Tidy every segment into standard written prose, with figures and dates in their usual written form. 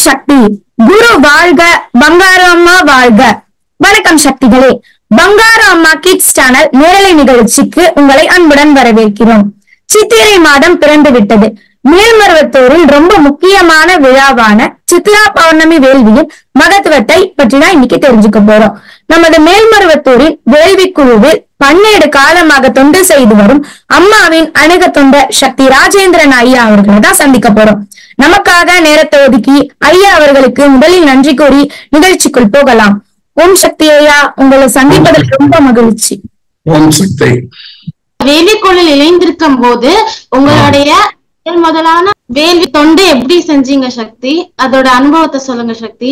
சக்தி. குரு வாழ்க, பங்காரு அம்மா வாழ்க. வணக்கம் சக்திகளே. பங்காரு அம்மா கிட்ஸ் சேனல் நேரலை நிகழ்ச்சிக்கு உங்களை அன்புடன் வரவேற்கிறோம். சித்திரை மாதம் பிறந்து விட்டது. மேல்மருவத்தூரில் ரொம்ப முக்கியமான விழாவான சித்ரா பௌர்ணமி வேள்வியின் மகத்துவத்தை பற்றி தான் இன்னைக்கு தெரிஞ்சுக்க போறோம். நமது மேல்மருவத்தூரில் வேள்வி குழுவில் 12 காலமாக தொண்டு செய்து வரும் அம்மாவின் அணுக தொண்ட சக்தி ராஜேந்திரன் ஐயா அவர்களை தான் சந்திக்க போறோம். நமக்காக நேரத்தை ஒதுக்கி ஐயா அவர்களுக்கு முதலில் நன்றி கூறி நிகழ்ச்சிக்குள் போகலாம். ஓம் சக்தி ஐயா, உங்களை சந்திப்பதில் ரொம்ப மகிழ்ச்சி. ஓம் சக்தி. வேள்விக்குழுவில் இணைந்திருக்கும் போது உங்களுடைய முதலான வேள்வி தொண்டு எப்படி செஞ்சீங்க சக்தி? அதோட அனுபவத்தை சொல்லுங்க சக்தி.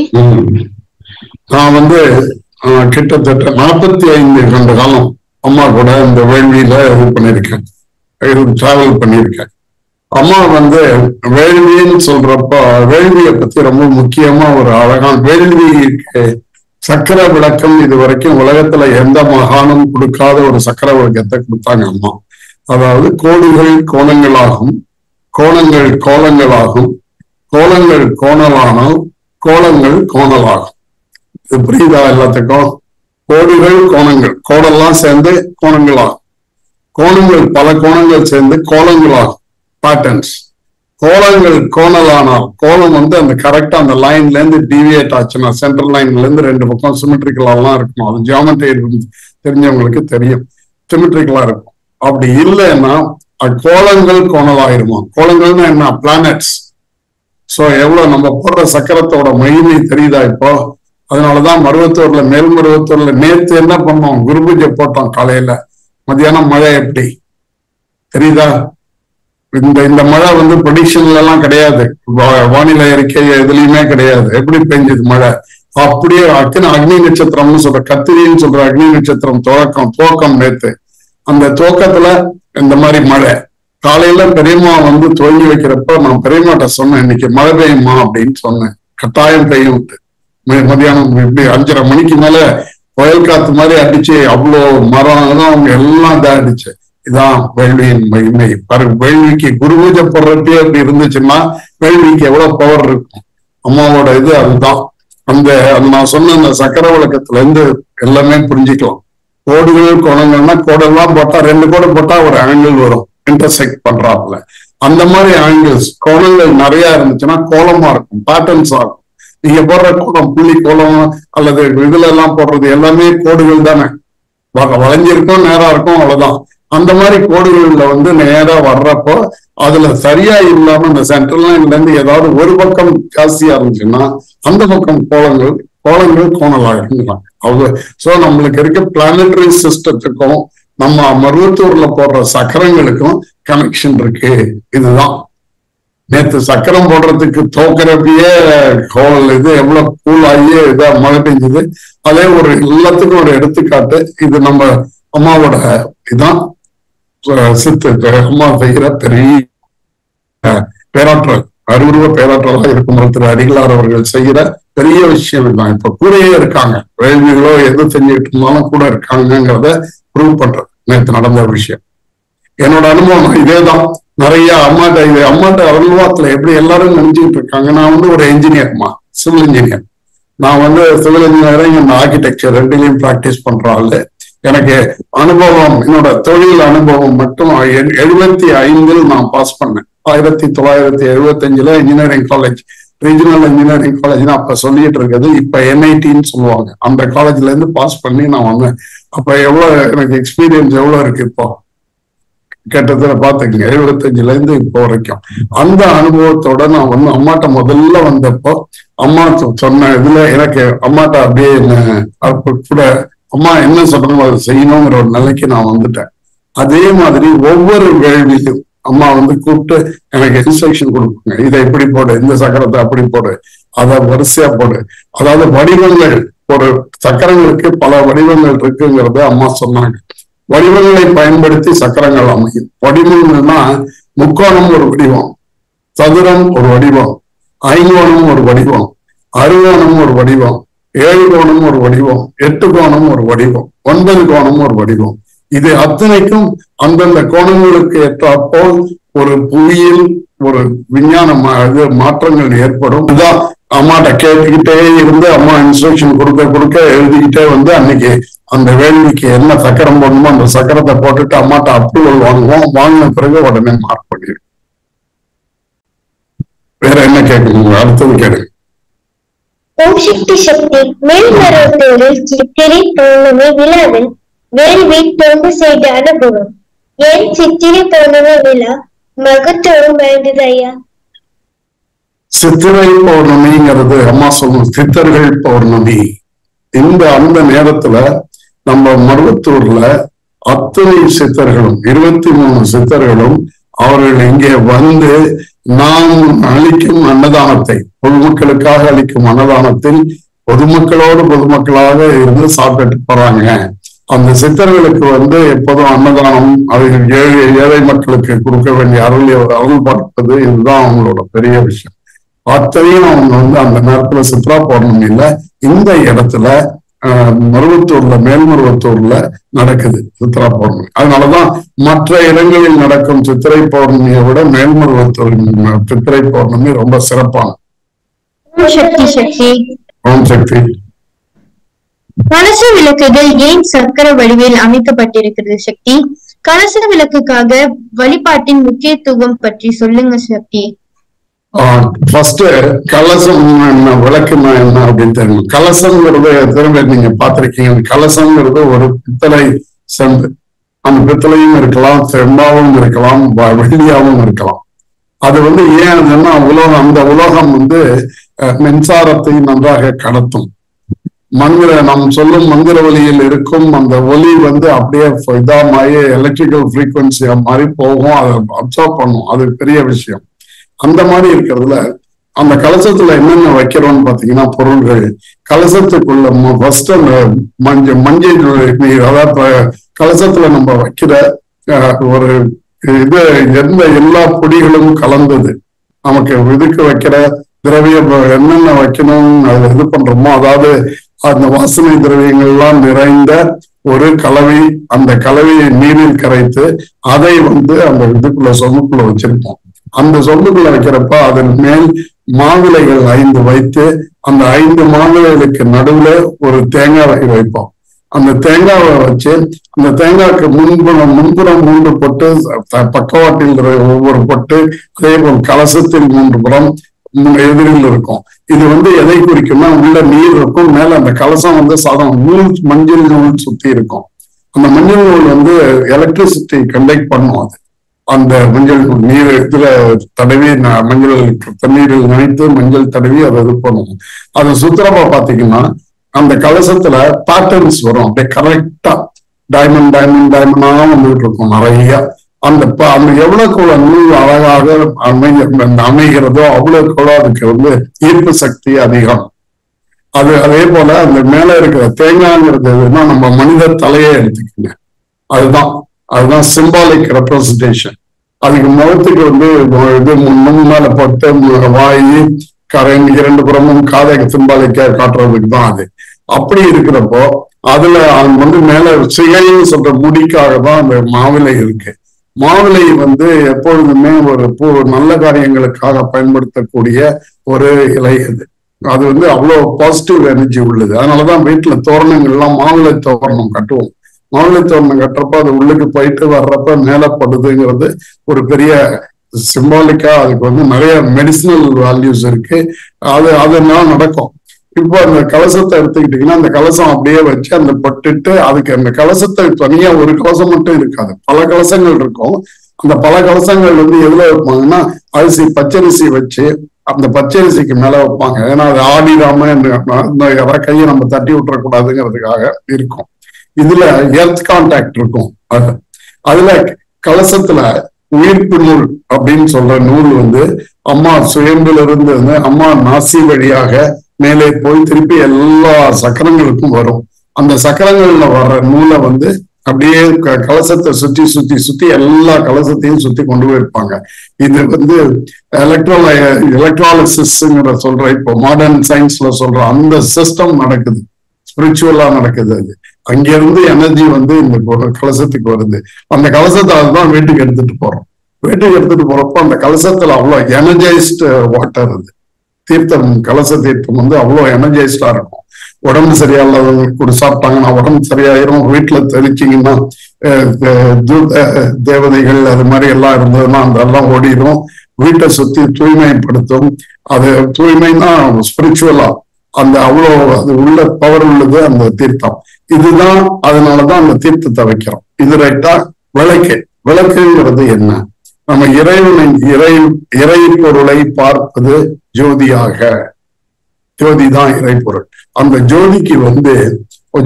நான் கிட்டத்தட்ட 45 ஆண்டு காலம் அம்மா கூட இந்த வேள்வியில இது பண்ணிருக்கேன், டிராவல் பண்ணிருக்கேன். அம்மா வேள்வின்னு சொல்றப்ப வேள்வியை பத்தி ரொம்ப முக்கியமா ஒரு அழகான வேள்விக்கு சக்கர விளக்கம் இது வரைக்கும் உலகத்துல எந்த மகானும் கொடுக்காத ஒரு சக்கர விளக்கத்தை கொடுத்தாங்க அம்மா. அதாவது கோடுகள் கோணங்களாகும், கோணங்கள் கோலங்களாகும், கோலங்கள் கோணலானால் கோலங்கள் கோணலாகும். இது புரியுதா எல்லாத்துக்கும்? கோடுகள் கோணங்கள், கோடெல்லாம் சேர்ந்து கோணங்களாகும், கோணங்கள் பல கோணங்கள் சேர்ந்து கோலங்களாகும், பேட்டர்ன்ஸ். கோலங்கள் கோணலானால் கோலம் அந்த கரெக்டா அந்த லைன்ல இருந்து டிவியேட் ஆச்சுன்னா சென்ட்ரல் லைன்ல இருந்து 2 பக்கம் சிமெட்ரிக்கலாலாம் இருக்கணும். அது ஜியோமெட்ரி தெரிஞ்சவங்களுக்கு தெரியும், சிமெட்ரிக்கலா இருக்கும். அப்படி இல்லைன்னா கோலங்கள் கோணலாயிருமா? கோலங்கள்னா என்ன? பிளானட்ஸ். சோ எவ்வளவு நம்ம போடுற சக்கரத்தோட மகிமை தெரியுதா இப்போ? அதனாலதான் மருவத்தூர்ல மேல்மருவத்தூர்ல நேத்து என்ன பண்ணோம், குரு பூஜை போட்டோம். காலையில மத்தியானம் மழை எப்படி தெரியுதா? இந்த மழை ப்ரெடிக்ஷன்ல எல்லாம் கிடையாது, வானிலை அறிக்கை எதுலயுமே கிடையாது. எப்படி பெஞ்சது மழை? அப்படியே அக்னி நட்சத்திரம்னு சொல்ற, கத்திரின்னு சொல்ற அக்னி நட்சத்திரம் துவக்கம் நேத்து. அந்த துவக்கத்துல இந்த மாதிரி மழை. காலையில பெரியம்மா துவங்கி வைக்கிறப்ப நான் பெரியம்மாட்ட சொன்னேன், இன்னைக்கு மழை பெய்யுமா அப்படின்னு சொன்னேன். கட்டாயம் பெய்யும். மதியானம் இப்படி 5:30 மணிக்கு மேல புயல் காத்து மாதிரி அடிச்சு அவ்வளோ மரம் அவங்க எல்லாம் இதாக அடிச்சு. இதான் வேள்வியின் மகிமை. வேள்விக்கு குரு பூஜை போடுறப்பே அப்படி இருந்துச்சுன்னா வேள்விக்கு எவ்வளவு பவர் இருக்கும். அம்மாவோட இது அதுதான். நான் சொன்ன அந்த சக்கர விளக்கத்துல இருந்து எல்லாமே புரிஞ்சுக்கலாம். கோடுகள் கோணங்கள்னா கோடெல்லாம் போட்டா 2 கோடு போட்டா ஒரு ஆங்கிள் வரும், இன்டர்செக்ட் பண்றாப்புல. அந்த மாதிரி ஆங்கிள்ஸ் கோணங்கள் நிறைய இருந்துச்சுன்னா கோலமா இருக்கும், பேட்டர்ன்ஸா இருக்கும். நீங்க போடுற கோலம் புள்ளி கோலம் அல்லது இதுல எல்லாம் போடுறது எல்லாமே கோடுகள் தானே, வளைஞ்சிருக்கும், நேரா இருக்கும், அவ்வளவுதான். அந்த மாதிரி கோடுகள்ல நேரா வர்றப்போ அதுல சரியா இல்லாம இந்த சென்ட்ரல் லைன்ல இருந்து ஏதாவது ஒரு பக்கம் ஜாஸ்தியா இருந்துச்சுன்னா அந்த பக்கம் கோலங்கள் கோணலாக. சோ நம்மளுக்கு இருக்க பிளானட்டரி சிஸ்டத்துக்கும் நம்ம மருவத்தூர்ல போடுற சக்கரங்களுக்கும் கனெக்ஷன் இருக்கு. இதுதான் நேத்து சக்கரம் போடுறதுக்கு தோக்கிறப்பயே இது எவ்வளவு கூல் ஆகி இதா மழை பெஞ்சது. அதே ஒரு எல்லாத்துக்கும் ஒரு எடுத்துக்காட்டு. இது நம்ம அம்மாவோட இதான் அம்மா செய்கிற பெரிய பேராற்றல், அருவுருவ பேராற்றலாக இருக்கும் திரு அடிகளார் அவர்கள் செய்கிற பெரிய விஷயம் தான். இப்ப கூடயே இருக்காங்க, வேள்விகளோ எது செஞ்சுட்டு இருந்தாலும் கூட இருக்காங்கிறத ப்ரூவ் பண்றது நேற்று நடந்த விஷயம். என்னோட அனுபவம் இதேதான். நிறைய அம்மாட்ட அனுபவத்துல எப்படி எல்லாரும் நினைச்சுட்டு இருக்காங்க. நான் ஒரு என்ஜினியர்மா, சிவில் இன்ஜினியர். நான் சிவில் இன்ஜினியரிங் அண்ட் ஆர்கிடெக்சர் ரெண்டுலையும் பிராக்டிஸ் பண்றாள். எனக்கு அனுபவம், என்னோட தொழில் அனுபவம் மட்டும் 75 நான் பாஸ் பண்ணேன். 1975 engineering college, regional engineering college அப்ப சொல்லிட்டு இருக்குது, இப்ப NITன்னு சொல்லுவாங்க. அந்த காலேஜ்ல இருந்து பாஸ் பண்ணி நான் வந்தேன். அப்ப எவ்வளவு எனக்கு எக்ஸ்பீரியன்ஸ் எவ்வளவு இருக்கு இப்போ கேட்டதுல பாத்துக்கங்க. 75 இருந்து இப்போ வரைக்கும் அந்த அனுபவத்தோட நான் அம்மாட்ட முதல்ல வந்தப்போ அம்மா சொன்ன இதுல எனக்கு அம்மாட்ட அப்படியே கூட அம்மா என்ன சொல்றோமோ அதை செய்யணுங்கிற ஒரு நிலைக்கு நான் வந்துட்டேன். அதே மாதிரி ஒவ்வொரு வேள்வியிலும் அம்மா கூப்பிட்டு எனக்கு இன்ஸ்ட்ரக்ஷன் கொடுப்பாங்க. இதை இப்படி போடு, இந்த சக்கரத்தை அப்படி போடு, அதை வரிசையா போடு. அதாவது வடிவங்கள், ஒரு சக்கரங்களுக்கு பல வடிவங்கள் இருக்குங்கிறத அம்மா சொன்னாங்க. வடிவங்களை பயன்படுத்தி சக்கரங்கள் அமையும். வடிவங்கள்னா முக்கோணம் ஒரு வடிவம், சதுரம் ஒரு வடிவம், ஐங்கோணம் ஒரு வடிவம், அறுகோணம் ஒரு வடிவம், 7 கோணம் ஒரு வடிவம், 8 கோணம் ஒரு வடிவம், 9 கோணம் ஒரு வடிவம். இது அத்தனைக்கும் அந்தந்த கோணங்களுக்கு ஏற்றாற்போல் ஒரு புவியில் ஒரு விஞ்ஞான மாற்றங்கள் ஏற்படும். இதுதான் அம்மாட்ட கேட்டுக்கிட்டே இருந்து அம்மா இன்ஸ்ட்ரக்ஷன் கொடுக்க எழுதிக்கிட்டே வந்து அன்னைக்கு அந்த வேள்விக்கு என்ன சக்கரம் போடணுமோ அந்த சக்கரத்தை போட்டுட்டு அம்மாட்ட அப்ரூவல் வாங்குவோம். வாங்கின பிறகு உடனே மார்க் பண்ணிடுவோம். வேற என்ன கேட்கணும்? அடுத்தது கேளுங்க. ஓம் சக்தி சக்தி. மேல்மருவத்தூரில் சித்திரை பௌர்ணமி விழாவில் வேள்வி தொண்டு செய்த அனுபவம். ஏன் சித்திரை பௌர்ணமி விழா மகத்துவம் வாய்ந்தது ஐயா? சித்திரை பௌர்ணமிங்கிறது அம்மா சொல்லும் சித்தர்கள் பௌர்ணமி. அந்த நேரத்துல நம்ம மருவத்தூர்ல அத்தனை சித்தர்களும் 23 சித்தர்களும் அவர்கள் இங்கே வந்து நாம் அளிக்கும் அன்னதானத்தை, பொதுமக்களுக்காக அளிக்கும் அன்னதானத்தில் பொதுமக்களாக இருந்து சாப்பிட்டு போறாங்க. அந்த சித்தர்களுக்கு வந்து எப்போதும் அன்னதானம், அவர்கள் ஏழை மக்களுக்கு கொடுக்க வேண்டிய அருள் பார்ப்பது, இதுதான் அவங்களோட பெரிய விஷயம். அத்தனையும் அவங்க வந்து அந்த நேரத்துல சித்ரா பௌர்ணமியில இந்த இடத்துல மருவத்தூர்ல மேல்மருவத்தூர்ல நடக்குது சித்ரா பௌர்ணமி. அதனாலதான் மற்ற இடங்களில் நடக்கும் சித்திரை பௌர்ணமியை விட மேல்மருவத்தூர் சித்திரை பௌர்ணமி ரொம்ப சிறப்பான. ஓம் சக்தி. கலச விளக்குகள் ஏன் சக்கர வடிவில் அமைக்கப்பட்டிருக்கிறது சக்தி? கலச விளக்குக்காக வழிபாட்டின் முக்கியத்துவம் பற்றி சொல்லுங்க சக்தி. ஃபர்ஸ்ட் கலசம் என்ன, விளக்குனா என்ன அப்படின்னு தெரியும். கலசம்ங்கிறது திரும்ப நீங்க பார்த்திருக்கீங்க. கலசம்ங்கிறது ஒரு பித்தளை செம்பு. அந்த பித்தளையும் இருக்கலாம், செம்பாவும் இருக்கலாம், வெள்ளியாவும் இருக்கலாம். அது வந்து ஏன் அதுன்னா உலோகம், அந்த உலோகம் வந்து மின்சாரத்தை நன்றாக கடத்தும். நாம் சொல்லும் மந்திர ஒலியில் இருக்கும் அந்த ஒலி வந்து அப்படியே இதாமாயி எலக்ட்ரிக்கல் ஃப்ரீக்வன்சியா மாதிரி போகும், அதை அப்சர்வ் பண்ணும். அது பெரிய விஷயம். அந்த மாதிரி இருக்கிறதுல அந்த கலசத்துல என்னென்ன வைக்கிறோம்னு பாத்தீங்கன்னா பொருள்கள் கலசத்துக்குள்ள ஃபர்ஸ்ட் அந்த மஞ்சள் நீர், அதாவது கலசத்துல நம்ம வைக்கிற ஒரு இது எல்லா பொடிகளும் கலந்தது. நமக்கு இதுக்கு வைக்கிற திரவியம் என்னென்ன வைக்கணும்னு அது இது பண்றோமோ, அதாவது அந்த வாசனை திரவியங்கள்லாம் நிறைந்த ஒரு கலவை, அந்த கலவையை நீரில் கரைத்து அதை வந்து அந்த இதுக்குள்ள சொம்புக்குள்ள வச்சிருப்போம். அந்த சொம்புக்குள்ள வைக்கிறப்ப அதன் மேல் மாவிலைகள் 5 வைத்து அந்த 5 மாவிலைகளுக்கு நடுவுல ஒரு தேங்காய் வைப்போம். அந்த தேங்காவை வச்சு அந்த தேங்காய்க்கு முன்புறம் 3 பொட்டு, பக்கவாட்டில் ஒவ்வொரு பொட்டு, அதே போல் கலசத்தில் 3 புறம் எதிரில் இருக்கும். இது வந்து எதை குறிக்கும்னா, உள்ள நீர் இருக்கும், மேல அந்த கலசம் வந்து சாதம் நூல், மஞ்சள் நூல் சுத்தி இருக்கும். அந்த மஞ்சள் நூல் வந்து எலக்ட்ரிசிட்டி கண்டக்ட் பண்ணும். அது அந்த மஞ்சள் நீர் இதுல தடவி, மஞ்சள் தண்ணீரில் நினைத்து மஞ்சள் தடவி அதை இது பண்ணுவோம். அதை சுத்திரமா பாத்தீங்கன்னா அந்த கலசத்துல பேட்டர்ன்ஸ் வரும். அப்படியே கரெக்டா டைமண்டா வந்துட்டு இருக்கும் நிறைய. அந்த எவ்வளவுக்கு நூல் அழகாக அமைகிறதோ அவ்வளவுக்கு அதுக்கு வந்து ஈர்ப்பு சக்தி அதிகம். அதே போல அந்த மேல இருக்கிற தேங்காய்ங்கிறது எதுன்னா நம்ம மனித தலையை எடுத்துக்கங்க. அதுதான் சிம்பாலிக் ரெப்ரசன்டேஷன். அதுக்கு முகத்துக்கு வந்து இது மேல போட்டு வாயி கரண் 2 புறமும் காதை சிம்பாலிக்கா காட்டுறதுக்கு தான் அது. அப்படி இருக்கிறப்போ அதுல வந்து மேல சிகைன்னு சொல்ற முடிக்காக தான் அந்த மாவிலை இருக்கு. மாவிலை வந்து எப்பொழுதுமே ஒரு நல்ல காரியங்களுக்காக பயன்படுத்தக்கூடிய ஒரு இலை. அது வந்து அவ்வளவு பாசிட்டிவ் எனர்ஜி உள்ளது. அதனாலதான் வீட்டுல தோரணங்கள்லாம் மாவிலை தோரணம் கட்டுவோம். மாவிலை தோரணம் கட்டுறப்ப அது உள்ளுக்கு போயிட்டு வர்றப்ப மேலப்படுதுங்கிறது ஒரு பெரிய சிம்பாலிக்கா. அதுக்கு வந்து நிறைய மெடிசினல் வேல்யூஸ் இருக்கு. அதனால நடக்கும். இப்போ அந்த கலசத்தை எடுத்துக்கிட்டீங்கன்னா அந்த கலசம் அப்படியே வச்சு அந்த பட்டுட்டு அதுக்கு அந்த கலசத்தை தனியா ஒரு கலசம் மட்டும் இருக்காது, பல கலசங்கள் இருக்கும். அந்த பல கலசங்கள் வந்து எதுல வைப்பாங்கன்னா பச்சரிசி வச்சு அந்த பச்சரிசிக்கு மேல வைப்பாங்க. ஏன்னா அது ஆடிடாம யாராவது கையை நம்ம தட்டி விட்டுறக்கூடாதுங்கிறதுக்காக இருக்கும். இதுல எர்த் கான்டாக்ட் இருக்கும். அதுல கலசத்துல உயிர்ப்பு நூல் அப்படின்னு சொல்ற நூல் வந்து அம்மா சுயம்புல இருந்து அம்மா நாசி வழியாக மேலே போய் திருப்பி எல்லா சக்கரங்களுக்கும் வரும். அந்த சக்கரங்கள்ல வர்ற நூலை வந்து அப்படியே கலசத்தை சுத்தி எல்லா கலசத்தையும் சுத்தி கொண்டு போயிருப்பாங்க. இது வந்து எலக்ட்ராலிசிஸ்ங்கிற சொல்ற இப்போ மாடர்ன் சயின்ஸ்ல சொல்ற அந்த சிஸ்டம் நடக்குது, ஸ்பிரிச்சுவலா நடக்குது. அது அங்கிருந்து எனர்ஜி வந்து இந்த கலசத்துக்கு வருது. அந்த கலசத்தை அதுதான் வீட்டுக்கு எடுத்துட்டு போறோம். வீட்டுக்கு எடுத்துட்டு போறப்போ அந்த கலசத்துல அவ்வளவு எனர்ஜைஸ்டு வாட்டர் அது. தீர்த்தம் கலச தீர்த்தம் வந்து அவ்வளவு எனர்ஜைஸ்டா இருக்கும். உடம்பு சரியாயில்லாதவங்களுக்கு கூட சாப்பிட்டாங்கன்னா உடம்பு சரியாயிரும். வீட்டுல தெளிச்சிங்கன்னா தேவதைகள் அது மாதிரி எல்லாம் இருந்ததுன்னா அதெல்லாம் ஓடிடும். வீட்டை சுத்தி தூய்மைப்படுத்தும். அது தூய்மைன்னா ஸ்பிரிச்சுவலா அந்த அவ்வளோ அது உள்ள பவர் உள்ளது அந்த தீர்த்தம். இதுதான் அதனாலதான் அந்த தீர்த்தத்தை வைக்கிறோம். இது ரைட்டா? விளக்குங்கிறது என்ன? நம்ம இறைவனை இறை பொருளை பார்ப்பது ஜோதியாக. ஜோதி தான் இறை பொருள். அந்த ஜோதிக்கு வந்து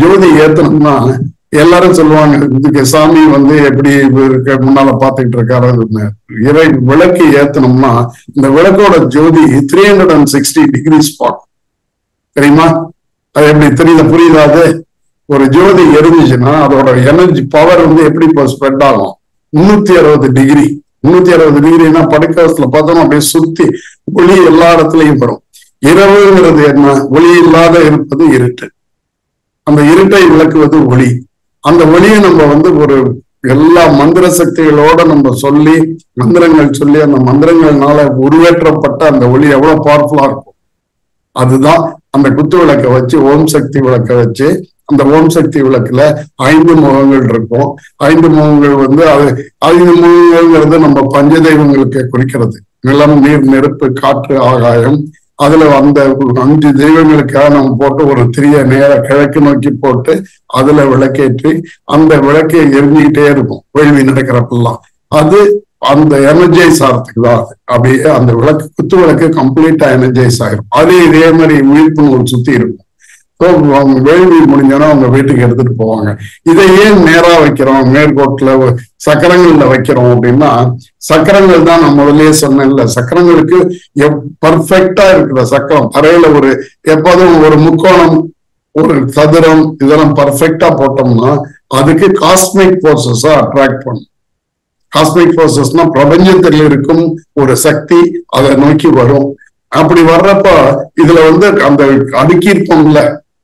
ஜோதி ஏத்தனம்னா எல்லாரும் சொல்லுவாங்க, இதுக்கு சாமி வந்து எப்படி இருக்க முன்னால பாத்துக்கிட்டு இருக்காரு. இறை விளக்கு ஏத்தனம்னா இந்த விளக்கோட ஜோதி 360 டிகிரி ஸ்பாட். தெரியுமா? அது எப்படி தெரியல? புரியுதாது? ஒரு ஜோதி எரிஞ்சுச்சுன்னா அதோட எனர்ஜி பவர் வந்து எப்படி இப்போ ஸ்ப்ரெட் ஆகும்? 360 டிகிரி. 360 டிகிரினா படுக்கவசத்துல பார்த்தோம்னா அப்படியே சுத்தி ஒளி எல்லா இடத்துலயும் வரும். இரவுங்கிறது என்ன? ஒளி இல்லாத இருப்பது இருட்டு. அந்த இருட்டை விளக்குவது ஒளி. அந்த ஒளியை நம்ம வந்து ஒரு எல்லா மந்திர சக்திகளோட நம்ம சொல்லி மந்திரங்கள் சொல்லி அந்த மந்திரங்கள்னால உருவேற்றப்பட்ட அந்த ஒளி எவ்வளவு பவர்ஃபுல்லா இருக்கும். அதுதான் அந்த குத்து விளக்கை வச்சு ஓம் சக்தி விளக்கை வச்சு அந்த ஓம் சக்தி விளக்குல 5 முகங்கள் இருக்கும். 5 முகங்கள் வந்து அது 5 முகங்கள்ங்கிறது நம்ம பஞ்ச தெய்வங்களுக்கு குறிக்கிறது. நிலம், நீர், நெருப்பு, காற்று, ஆகாயம். அதுல அந்த 5 தெய்வங்களுக்காக நம்ம போட்டு ஒரு திரிய நேர கிழக்கு நோக்கி போட்டு அதுல விளக்கேற்றி அந்த விளக்கை எரிஞ்சுக்கிட்டே இருக்கும் வேள்வி நடக்கிறப்பெல்லாம். அது அந்த எனர்ஜைஸ் ஆகிறதுக்கு தான். அது அப்படியே அந்த விளக்கு குத்து விளக்கு கம்ப்ளீட்டா எனர்ஜைஸ் ஆயிரும். அதே இதே மாதிரி விழிப்புணர்வு சுத்தி இருக்கும். அவங்க வேள்வி முடிஞ்சோன்னா அவங்க வீட்டுக்கு எடுத்துட்டு போவாங்க. இதை ஏன் நேரா வைக்கிறோம், மேற்கோட்டுல சக்கரங்கள்ல வைக்கிறோம் அப்படின்னா, சக்கரங்கள் தான் நான் முதல்லயே சொன்னேன்ல, சக்கரங்களுக்கு பர்ஃபெக்டா இருக்கிற சக்கரம் தரையில ஒரு எப்போதும் ஒரு முக்கோணம் ஒரு சதுரம் இதெல்லாம் பர்ஃபெக்டா போட்டோம்னா அதுக்கு காஸ்மிக் போர்சஸா அட்ராக்ட் பண்ணும். காஸ்மிக் போர்சஸ்னா பிரபஞ்சத்தில் இருக்கும் ஒரு சக்தி அதை நோக்கி வரும். அப்படி வர்றப்ப இதுல வந்து அந்த அடுக்கியிருப்போம்ல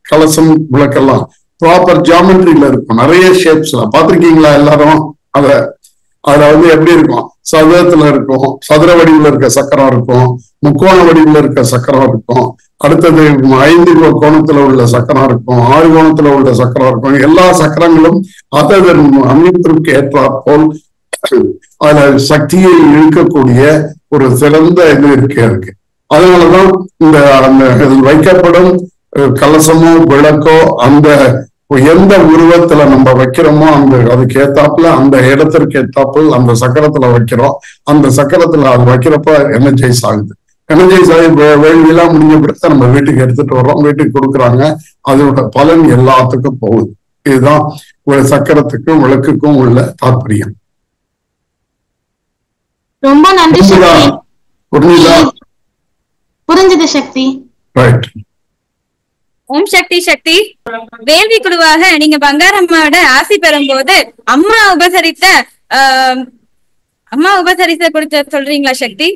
கலசம் விளக்கெல்லாம் ப்ராப்பர் ஜியாமெட்ரியில இருக்கும். நிறைய ஷேப்ஸ்ல பாத்திருக்கீங்களா எல்லாரும்? அதுல வந்து எப்படி இருக்கும்? சதுரத்துல இருக்கும், சதுர வடிவுல இருக்க சக்கரம் இருக்கும், முக்கோண வடிவுல இருக்க சக்கரம் இருக்கும், அடுத்தது 5 கோணத்துல உள்ள சக்கரம் இருக்கும், 6 கோணத்துல உள்ள சக்கரம் இருக்கும். எல்லா சக்கரங்களும் அதன் அமைப்பிற்கு ஏற்றாற்போல் அதுல சக்தியை இழுக்கக்கூடிய ஒரு சிறந்த இது இருக்கு. அதனாலதான் இந்த வைக்கப்படும் கலசமோ விளக்கோ அந்த எந்த உருவத்துல நம்ம வைக்கிறோமோ அந்த அதுக்கு ஏத்தாப்புல அந்த இடத்திற்கு ஏத்தாப்புல அந்த சக்கரத்துல வைக்கிறோம். அந்த சக்கரத்துல அது வைக்கிறப்ப எனர்ஜைஸ் ஆகுது. எனர்ஜைஸ் ஆகி வேள்வியெல்லாம் முடிஞ்ச பிறகு நம்ம வீட்டுக்கு எடுத்துட்டு வர்றோம், வீட்டுக்கு கொடுக்குறாங்க. அதோட பலன் எல்லாத்துக்கும் போகுது. இதுதான் ஒரு சக்கரத்துக்கும் விளக்குக்கும் உள்ள தாற்பயம். ரொம்ப நன்றி சக்தி. புரிஞ்சது சக்தி. ரைட். ஓம் சக்தி. சக்தி, வேள்வி குழுவாக நீங்க பங்காரம்மாவோட ஆசி பெறும் போது அம்மா உபசரித்த கொடுத்த சொல்றீங்களா சக்தி?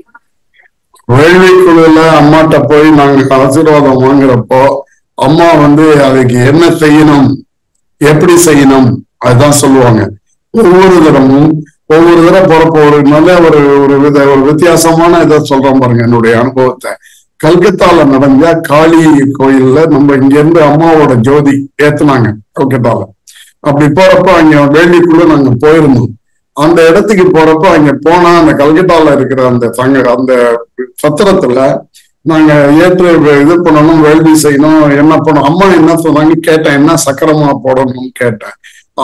வேள்வி குழுல அம்மாட்ட போய் நாங்க ஆசீர்வாதம் வாங்குறப்போ அம்மா வந்து அதுக்கு என்ன செய்யணும், எப்படி செய்யணும் அதுதான் சொல்லுவாங்க. ஒவ்வொரு தடவை போறப்போ ஒரு நல்ல ஒரு வித்தியாசமான இதை சொல்றேன் பாருங்க. என்னுடைய அனுபவத்தை கல்கத்தால நடந்த காளி கோயில்ல நம்ம இங்க இருந்து அம்மாவோட ஜோதி ஏத்துனாங்க கல்கத்தால. அப்படி போறப்போ அங்க வேள்விக்குள்ள நாங்க போயிருந்தோம். அந்த இடத்துக்கு போறப்போ அங்க போனா அந்த கல்கத்தால இருக்கிற அந்த சத்திரத்துல நாங்க ஏற்று இது பண்ணணும், வேள்வி செய்யணும், என்ன பண்ணணும். அம்மா என்ன சொன்னாங்க கேட்டேன், என்ன சக்கரமா போடணும்னு கேட்டேன்.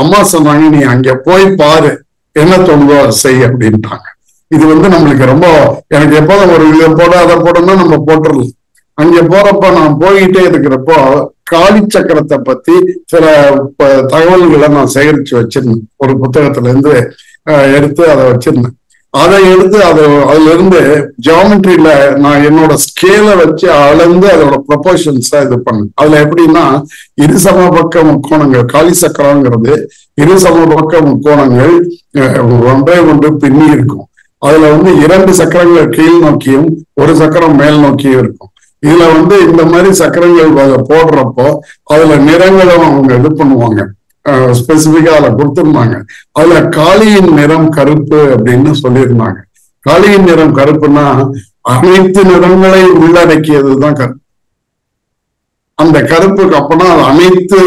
அம்மா சொன்னாங்க நீ அங்க போய் பாரு, என்ன தோணுதோ அதை செய் அப்படின்ட்டாங்க. இது வந்து நம்மளுக்கு ரொம்ப எனக்கு எப்போதும் ஒரு இதை போட அதை போடணும் நம்ம போட்டுடலாம். அங்க போறப்ப நான் போய்கிட்டே இருக்கிறப்போ காளி சக்கரத்தை பத்தி சில தகவல்களை நான் சேகரிச்சு வச்சிருந்தேன். ஒரு புத்தகத்துல இருந்து எடுத்து அதை வச்சிருந்தேன். அதை எடுத்து அதுல இருந்து ஜியாமெட்ரியில நான் என்னோட ஸ்கேலை வச்சு அளந்து அதோட ப்ரொபோர்ஷன்ஸா இது பண்ணேன். அதுல எப்படின்னா இரு சமபக்க முக்கோணங்கள், காளி சக்கரங்கிறது இரு சமபக்க முக்கோணங்கள் ஒன்றே ஒன்று பின்னி இருக்கும். அதுல வந்து 2 சக்கரங்கள் கீழ் நோக்கியும் 1 சக்கரம் மேல் நோக்கியும் இருக்கும். இதுல வந்து இந்த மாதிரி சக்கரங்கள் போடுறப்போ அதுல நிறங்களும் அவங்க இது பண்ணுவாங்க, ஸ்பெசிபிக்கா அதுல கொடுத்துருந்தாங்க. அதுல காளியின் நிறம் கருப்பு அப்படின்னு சொல்லியிருந்தாங்க. காளியின் நிறம் கருப்புன்னா அனைத்து நிறங்களை உள்ளடக்கியதுதான் கருப்பு. அந்த கருப்புக்கு அப்பனா அனைத்து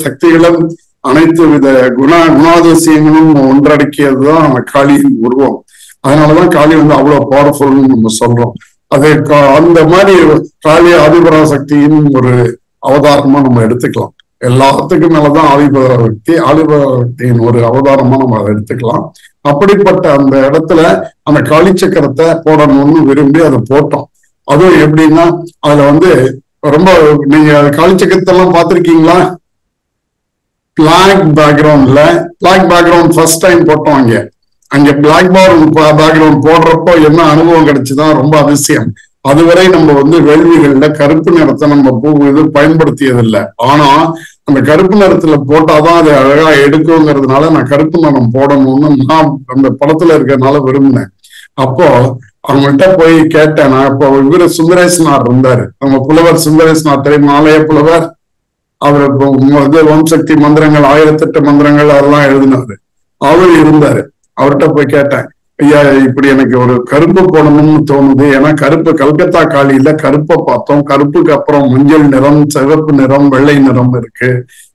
சக்திகளும் அனைத்து வித குணாதிசயங்களும் ஒன்றடக்கியதுதான் அந்த காளியின் உருவம். அதனாலதான் காளி வந்து அவ்வளவு பவர்ஃபுல்னு நம்ம சொல்றோம். அது அந்த மாதிரி காளி ஆதிபராசக்தியின் ஒரு அவதாரமா நம்ம எடுத்துக்கலாம். எல்லாத்துக்கும் மேலதான் ஆதிபராசக்தியின் ஒரு அவதாரமா நம்ம அதை எடுத்துக்கலாம். அப்படிப்பட்ட அந்த இடத்துல அந்த காளி சக்கரத்தை போடணும்னு விரும்பி அதை போட்டோம். அதுவும் எப்படின்னா அதுல வந்து ரொம்ப நீங்க காளி சக்கரத்தை எல்லாம் பார்த்திருக்கீங்களா? பிளாக் பேக்ரவுண்ட்ல ஃபர்ஸ்ட் டைம் போட்டோம். அங்க பிளாக் பேக்ரவுண்ட் போடுறப்போ என்ன அனுபவம் கிடைச்சுதான் ரொம்ப அதிசயம். அதுவரை நம்ம வந்து வேள்விகள்ல கருப்பு நிறத்தை நம்ம இது பயன்படுத்தியதில்லை. ஆனா அந்த கருப்பு நிறத்துல போட்டாதான் அது அழகா எடுக்குங்கிறதுனால நான் கருப்பு நிறம் போடணும்னு நான் அந்த படத்துல இருக்கிறதுனால விரும்பினேன். அப்போ அவங்கள்ட்ட போய் கேட்டேன். நான் இப்போ இவரு சுந்தரேசனார் இருந்தாரு, நம்ம புலவர் சுந்தரேசனார் தெரியும், ஆலய புலவர். அவர் இப்போ ஓம் சக்தி மந்திரங்கள் 1008 மந்திரங்கள் அதெல்லாம் எழுதினாரு. அவர் இருந்தாரு. அவர்கிட்ட போய் கேட்டேன், ஐயா இப்படி எனக்கு ஒரு கருப்பு போடணும்னு தோணுது. ஏன்னா கருப்பு கல்கத்தா காளியில கருப்பை பார்த்தோம், கருப்புக்கு அப்புறம் மஞ்சள் நிறம், சிவப்பு நிறம், வெள்ளை நிறம் இருக்கு.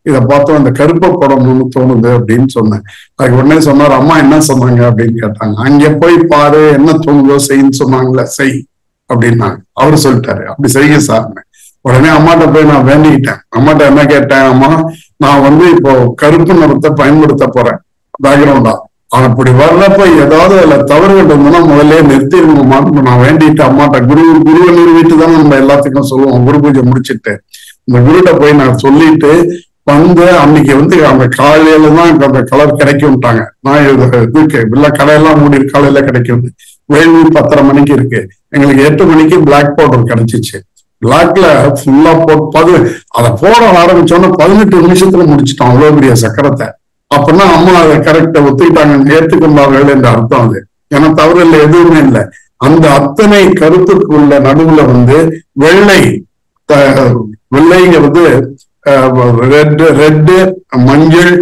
இதை பார்த்தோம், இந்த கருப்பை போடணும்னு தோணுது அப்படின்னு சொன்னேன். அதுக்கு உடனே சொன்னார், அம்மா என்ன சொன்னாங்க அப்படின்னு கேட்டாங்க. அங்க போய் பாரு, என்ன தோணுதோ செய்ன்னு சொன்னாங்களே, செய் அப்படின்னாங்க. அவரு சொல்லிட்டாரு, அப்படி செய்ய சார்னு. உடனே அம்மாட்ட போய் நான் வேண்டிக்கிட்டேன். அம்மாட்ட என்ன கேட்டேன், அம்மா நான் வந்து இப்போ கருப்பு நிறத்தை பயன்படுத்த போறேன் பேக்ரவுண்டா. அப்படி வர்றப்ப ஏதாவது அதுல தவறுகள் இருந்தோம்னா முதல்ல நிறுத்திடுவோமான்னு நான் வேண்டிட்டு அம்மாட்ட குருவை நிறுவிட்டு தான் நம்ம எல்லாத்துக்கும் சொல்லுவோம். குரு பூஜை முடிச்சுட்டு இந்த குருட்ட போய் நான் சொல்லிட்டு வந்து அன்னைக்கு வந்து அந்த காலையில தான் அந்த கலர் கிடைக்கும்ட்டாங்க. நான் இதுக்கு இல்ல கடையெல்லாம் மூடி காலையில கிடைக்கும். வேள்வி 10:30 மணிக்கு இருக்கு, எங்களுக்கு 8 மணிக்கு பிளாக் பவுடர் கிடைச்சிச்சு. பிளாக்ல ஃபுல்லா போட்டு அதை போட ஆரம்பிச்சோன்னா 18 நிமிஷத்துல முடிச்சுட்டோம் அவ்வளவு பெரிய சக்கரத்தை. அப்படின்னா அம்மா அதை கரெக்டா ஒத்துக்கிட்டாங்க, ஏற்றுக்கொண்டார்கள் என்று அர்த்தம். அது ஏன்னா தவறு இல்லை, எதுவுமே இல்லை. அந்த அத்தனை கருத்துக்குள்ள நடுவுல வந்து வெள்ளைங்கிறது ரெட்டு மஞ்சள்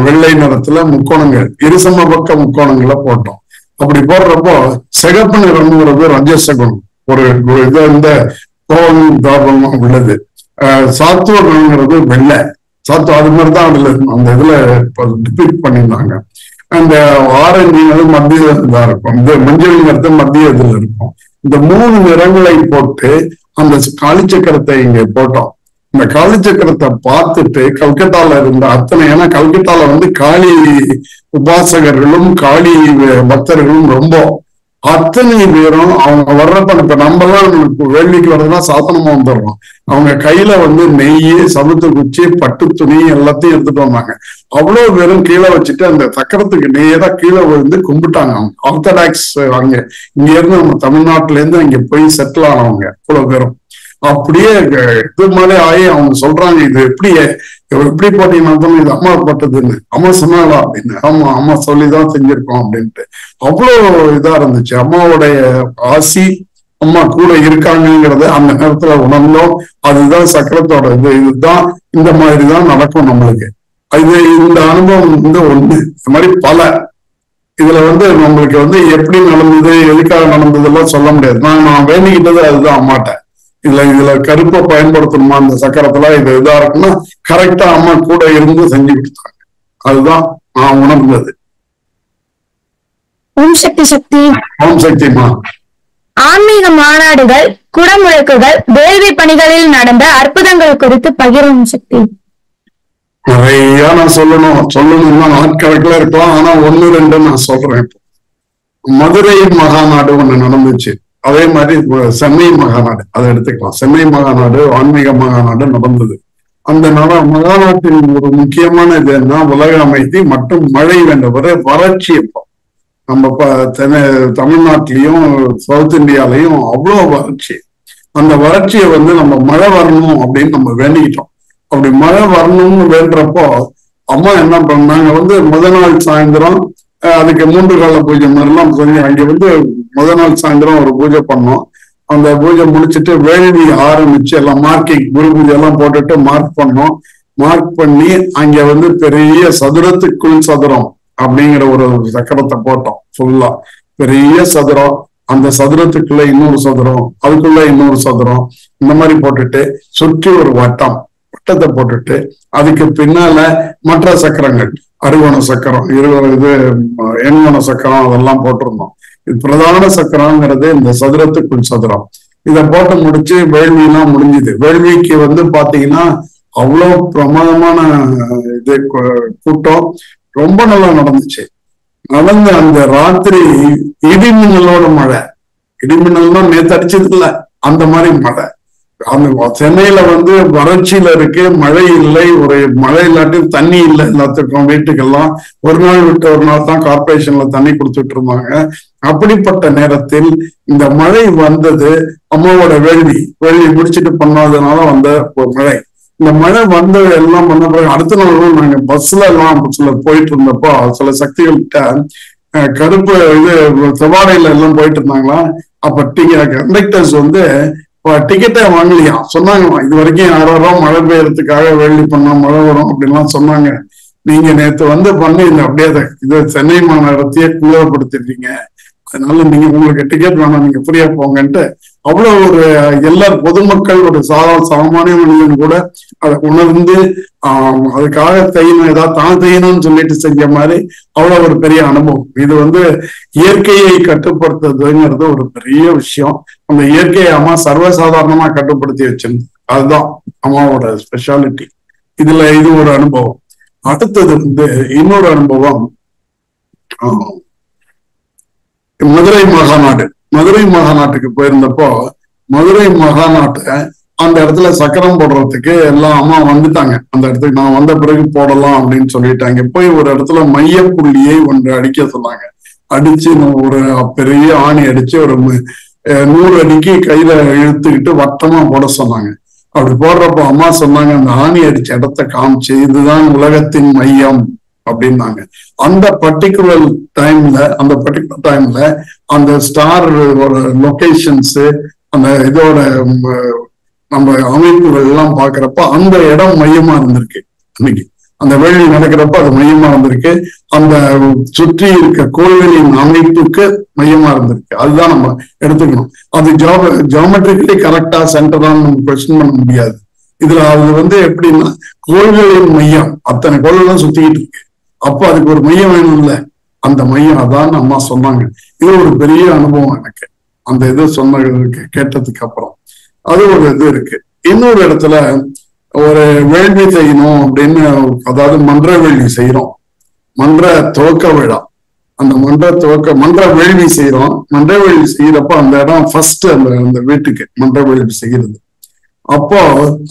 வெள்ளை நிறத்துல முக்கோணங்கள், இருசம பக்க முக்கோணங்களை போட்டோம். அப்படி போடுறப்போ சிகப்பு நிறம்ங்கிறது ரஜசகுணம், ஒரு இது இந்த கோவம் தாபமா உள்ளது. சாத்துவங்கிறது வெள்ளை சாத்து, அது மாதிரிதான் அதுல அந்த இதுல டிபிக்ட் பண்ணியிருந்தாங்க. அந்த ஆரஞ்சு மத்திய இதா இருக்கும், இந்த மஞ்சள் நிறத்து மத்திய இதுல இருக்கும். இந்த 3 நிறங்களை போட்டு அந்த காளி சக்கரத்தை இங்க போட்டோம். இந்த காளி சக்கரத்தை பார்த்துட்டு கல்கட்டால இருந்த அத்தனை, ஏன்னா கல்கட்டால வந்து காளி உபாசகர்களும் காளி பக்தர்களும் ரொம்ப, அத்தனை பேரும் அவங்க வர்றப்ப இப்ப நம்மலாம் வேள்விக்கு வர்றதுனா சாத்தனமா வந்துடுறோம். அவங்க கையில வந்து நெய், சமுத்து குச்சி, பட்டு துணி எல்லாத்தையும் எடுத்துட்டு வந்தாங்க. அவ்வளவு பேரும் கீழே வச்சுட்டு அந்த சக்கரத்துக்கு நேரா கீழே விழுந்து கும்பிட்டாங்க. அவங்க ஆர்த்தடாக்ஸ், அங்க இங்க இருந்து நம்ம தமிழ்நாட்டுல இருந்து அங்க போய் செட்டில் ஆனவங்க அவ்வளவு பேரும். அப்படியே இது மாதிரி ஆகி அவங்க சொல்றாங்க, இது எப்படி போட்டீங்கன்னா இது அம்மா போட்டதுன்னு. அம்மா சொன்னாங்களா அப்படின்னு. ஆமா அம்மா சொல்லிதான் செஞ்சிருக்கோம் அப்படின்ட்டு. அவ்வளவு இதா இருந்துச்சு. அம்மாவுடைய ஆசி, அம்மா கூட இருக்காங்கிறத அந்த நேரத்துல உணர்ந்தோம். அதுதான் சக்கரத்தோட இதுதான், இந்த மாதிரிதான் நடக்கும் நம்மளுக்கு. இந்த அனுபவம் வந்து ஒண்ணு. இந்த மாதிரி பல இதுல வந்து நம்மளுக்கு வந்து எப்படி நடந்தது, எதுக்காக நடந்ததெல்லாம் சொல்ல முடியாது. நான் வேண்டிக்கிட்டது அதுதான் அம்மாட்ட. இதுல கருப்பை பயன்படுத்தணுமா அந்த சக்கரத்துல, இது இதா இருக்குன்னா கரெக்டா அம்மா கூட இருந்து செஞ்சு கொடுத்தாங்க. அதுதான் நான் உணர்ந்தது. ஓம் சக்தி. ஓம் சக்திமா. ஆன்மீக மாநாடுகள், குடமுழக்குகள், வேள்வி பணிகளில் நடந்த அற்புதங்கள் குறித்து பகிரும் சக்தி. நிறைய நான் சொல்லணும்னா நாட்கணக்கில் இருக்கலாம். ஆனா 1-2 நான் சொல்றேன். மதுரை மகாநாடு ஒண்ணு நடந்துச்சு. அதே மாதிரி சென்னை மகாநாடு, அதை எடுத்துக்கலாம். சென்னை மகாநாடு ஆன்மீக மகாநாடு நடந்தது. அந்த மகாநாட்டின் ஒரு முக்கியமான இது என்ன, உலக அமைதி மற்றும் மழை வேண்டும். வறட்சி. இப்போ நம்ம தமிழ்நாட்டிலையும் சவுத் இந்தியாலையும் அவ்வளோ வறட்சி. அந்த வறட்சியை வந்து நம்ம மழை வரணும் அப்படின்னு நம்ம வேண்டிக்கிட்டோம். அப்படி மழை வரணும்னு வேண்டுறப்போ அம்மா என்ன பண்ணாங்க, வந்து முதல் நாள் சாயந்தரம் அதுக்கு 3 கால பூஜை மாதிரிலாம் சொல்லி அங்க வந்து முதல் நாள் சாயந்தரம் ஒரு பூஜை பண்ணோம். அந்த பூஜை முடிச்சுட்டு வேள்வி ஆரம்பிச்சு எல்லாம் மார்க்கிங், குரு பூஜை எல்லாம் போட்டுட்டு மார்க் பண்ணோம். மார்க் பண்ணி அங்க வந்து பெரிய சதுரத்துக்குள் சதுரம் அப்படிங்கிற ஒரு சக்கரத்தை போட்டோம். ஃபுல்லா பெரிய சதுரம். அந்த சதுரத்துக்குள்ள இன்னொரு சதுரம், அதுக்குள்ள இன்னொரு சதுரம், இந்த மாதிரி போட்டுட்டு சுற்றி ஒரு வட்டத்தை போட்டுட்டு அதுக்கு பின்னால மற்ற சக்கரங்கள், அறுகோண சக்கரம், இது எண்கோண சக்கரம் அதெல்லாம் போட்டிருந்தோம். இது பிரதான சக்கரங்கிறது இந்த சதுரத்துக்குள் சதுரம். இதை போட்டு முடிச்சு வேள்வியெல்லாம் முடிஞ்சுது. வேள்விக்கு பாத்தீங்கன்னா அவ்வளவு பிரமாதமான இது கூட்டம் ரொம்ப நல்லா நடந்துச்சு. நடந்த அந்த ராத்திரி இடிமின்னலோட மழை, இடிமின்னல்னா நேத்து அடிச்சது இல்ல, அந்த மாதிரி மழை. அந்த சென்னையில வறட்சியில இருக்கு, மழை இல்லை, ஒரு மழை இல்லாட்டி தண்ணி இல்லை எல்லாத்துக்கும், வீட்டுக்கெல்லாம் ஒரு நாள் விட்டு ஒரு நாள் தான் கார்பரேஷன்ல தண்ணி கொடுத்துட்டு இருந்தாங்க. அப்படிப்பட்ட நேரத்தில் இந்த மழை வந்தது. அம்மாவோட வேள்வி முடிச்சுட்டு பண்ணாததுனால வந்த ஒரு மழை. இந்த மழை எல்லாம் பண்ண பிறகு அடுத்த நாளும் நாங்க பஸ்ல போயிட்டு இருந்தப்போ சில சக்திகள்கிட்ட கருப்பு செவ்வாடையில எல்லாம் போயிட்டு இருந்தாங்களா. அப்ப கண்டக்டர்ஸ் டிக்கெட்டை வாங்கலையா, சொன்னாங்க இது வரைக்கும் 6,000 ரூபாய் மழை பெய்யறதுக்காக வேள்வி பண்ணா மழை வரும் அப்படின்லாம் சொன்னாங்க. நீங்க நேத்து பண்ணி அப்படியே இது சென்னை மாநகரத்தையே குளிரப்படுத்திட்டீங்க, அதனால நீங்க உங்களுக்கு டிக்கெட் வேணாம், நீங்க ஃப்ரீயா போங்கன்ட்டு அவ்வளவு ஒரு எல்லாரும் பொதுமக்கள் ஒரு சாமானிய மனிதன் கூட அதை உணர்ந்து அதுக்காக செய்யணும், ஏதாவது தான் செய்யணும்னு சொல்லிட்டு செஞ்ச மாதிரி அவ்வளவு ஒரு பெரிய அனுபவம். இது இயற்கையை கட்டுப்படுத்துறதுங்கிறது ஒரு பெரிய விஷயம். அந்த இயற்கையை அம்மா சர்வசாதாரணமா கட்டுப்படுத்தி வச்சிருந்து, அதுதான் அம்மாவோட ஸ்பெஷாலிட்டி. இது ஒரு அனுபவம். அடுத்தது இன்னொரு அனுபவம் மதுரை மாகாநாட்டுக்கு போயிருந்தப்போ, மதுரை மாகாநாட்டை அந்த இடத்துல சக்கரம் போடுறதுக்கு எல்லாம் அம்மா வந்துட்டாங்க. அந்த இடத்துக்கு நான் வந்த பிறகு போடலாம் அப்படின்னு சொல்லிட்டாங்க. போய் ஒரு இடத்துல மையப்புள்ளியை ஒன்று அடிக்க சொன்னாங்க. அடிச்சு ஒரு பெரிய ஆணி அடிச்சு ஒரு 100 அடிக்கு கையில இழுத்துக்கிட்டு வட்டமா போட சொன்னாங்க. அப்படி போடுறப்போ அம்மா சொன்னாங்க, அந்த ஆணி அடிச்ச இடத்த காமிச்சு இதுதான் உலகத்தின் மையம் அப்படின்னாங்க. அந்த பர்டிகுலர் டைம்ல அந்த ஸ்டார் லொகேஷன்ஸ், அந்த இதோட நம்ம அமைப்புகள் எல்லாம் பாக்குறப்ப அந்த இடம் மையமா இருந்திருக்கு. அன்னைக்கு அந்த வேள்வி நடக்கிறப்ப அது மையமா இருந்திருக்கு. அந்த சுற்றி இருக்க கோள்களின் அமைப்புக்கு மையமா இருந்திருக்கு. அதுதான் நம்ம எடுத்துக்கணும். அது ஜியோமெட்ரிக்கலி கரெக்டா சென்டரான்னு நம்ம கொஸ்டின் பண்ண முடியாது. இதுல அது எப்படின்னா கோள்களின் மையம், அத்தனை கோள்களும் சுத்திக்கிட்டு இருக்கு. அப்போ அதுக்கு ஒரு மையம் வேணும் இல்ல, அந்த மையம் அதான் அம்மா சொன்னாங்க. இது ஒரு பெரிய அனுபவம் எனக்கு, அந்த இது சொன்னதுக்கு கேட்டதுக்கு அப்புறம். அது ஒரு இது இருக்கு. இன்னொரு இடத்துல ஒரு வேள்வி செய்யணும் அப்படின்னு, அதாவது மன்ற வேள்வி செய்யறோம், மன்ற துவக்க விழா, அந்த மன்ற வேள்வி செய்யறோம். மன்ற வேள்வி செய்யறப்ப அந்த இடம் ஃபர்ஸ்ட் அந்த வீட்டுக்கு மன்ற வேள்வி செய்யறது. அப்போ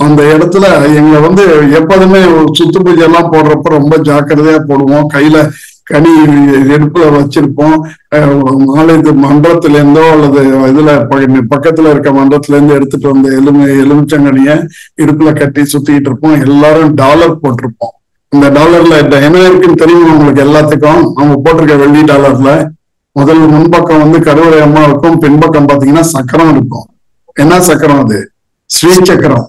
அந்த இடத்துல எங்களை எப்போதுமே சுத்து பூஜை எல்லாம் போடுறப்ப ரொம்ப ஜாக்கிரதையா போடுவோம். கையில கனி எடுப்புல வச்சிருப்போம். மன்றத்துல இருந்தோ அல்லது இதுல பக்கத்துல இருக்க மன்றத்துல இருந்து எடுத்துட்டு வந்த எலுமிச்சங்கனிய இடுப்புல கட்டி சுத்திக்கிட்டு இருப்போம். எல்லாரும் டாலர் போட்டிருப்போம். இந்த டாலர்ல என்ன இருக்குன்னு தெரியும் உங்களுக்கு எல்லாத்துக்கும். நம்ம போட்டிருக்க வெள்ளி டாலர்ல முன்பக்கம் கருவறை அம்மா இருக்கும், பின்பக்கம் பாத்தீங்கன்னா சக்கரம் இருக்கும். என்ன சக்கரம் அது? ஸ்ரீ சக்கரம்.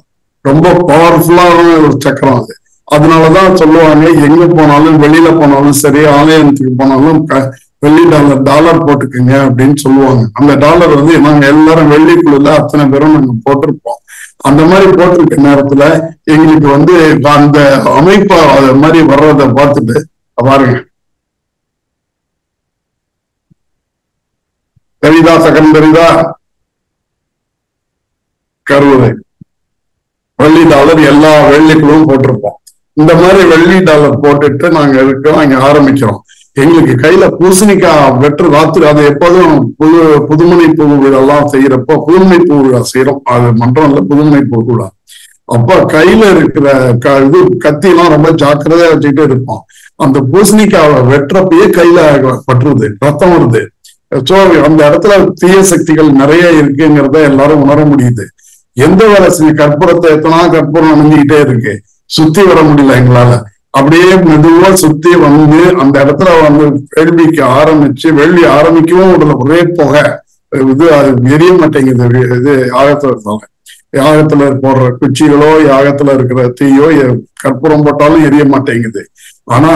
ரொம்ப பவர்ஃபுல்லான ஒரு சக்கரம் அது. அதனாலதான் சொல்லுவாங்க, எங்க போனாலும் வெளியில போனாலும் சரி, ஆலயத்துக்கு போனாலும் வெள்ளி டாலர் போட்டுக்குங்க அப்படின்னு சொல்லுவாங்க. அந்த டாலர் நாங்க எல்லாரும் வெள்ளிக்குள்ள அத்தனை பேரும் நாங்க போட்டிருப்போம். அந்த மாதிரி போட்டிருக்க நேரத்துல எங்களுக்கு அந்த அமைப்பா அது மாதிரி வர்றத பார்த்துட்டு பாருங்க, தெரியுதா சக்கரம் தெரியுதா? கருவறை வெள்ளி டாலர் எல்லா வெள்ளிக்குள்ளும் போட்டிருப்போம். இந்த மாதிரி வெள்ளி டாலர் போட்டுட்டு நாங்க இருக்கோம், அங்க ஆரம்பிக்கிறோம். எங்களுக்கு கையில பூசணிக்காய் வெற்று ராத்திரி, அது எப்போதும் புதுமணி பூ விழாலாம் செய்யறப்போ புதுமணி பூ விழா செய்யறோம். அது மன்றம் இல்ல, புதுமணி பூ விழா. அப்ப கையில இருக்கிற இது கத்தி எல்லாம் ரொம்ப ஜாக்கிரதையா வச்சுக்கிட்டு இருப்போம். அந்த பூசணிக்காவை வெற்றப்பயே கையில பற்றுறது, ரத்தம் வருது. சோ அந்த இடத்துல தீய சக்திகள் நிறைய இருக்குங்கிறத எல்லாரும் உணர முடியுது. எந்த வேலை செஞ்ச கற்பூரத்தை எத்தனா கற்பூரம் அணிஞ்சுக்கிட்டே இருக்கு, சுத்தி வர முடியல எங்களால. அப்படியே மெதுவா சுத்தி அந்த இடத்துல வேள்விக்கு ஆரம்பிச்சு, வேள்வி ஆரம்பிக்கவும் உடல ஒரே புகை, இது எரிய மாட்டேங்குது. இது யாகத்துல போடுற குச்சிகளோ யாகத்துல இருக்கிற தீயோ கற்பூரம் போட்டாலும் எரிய மாட்டேங்குது. ஆனா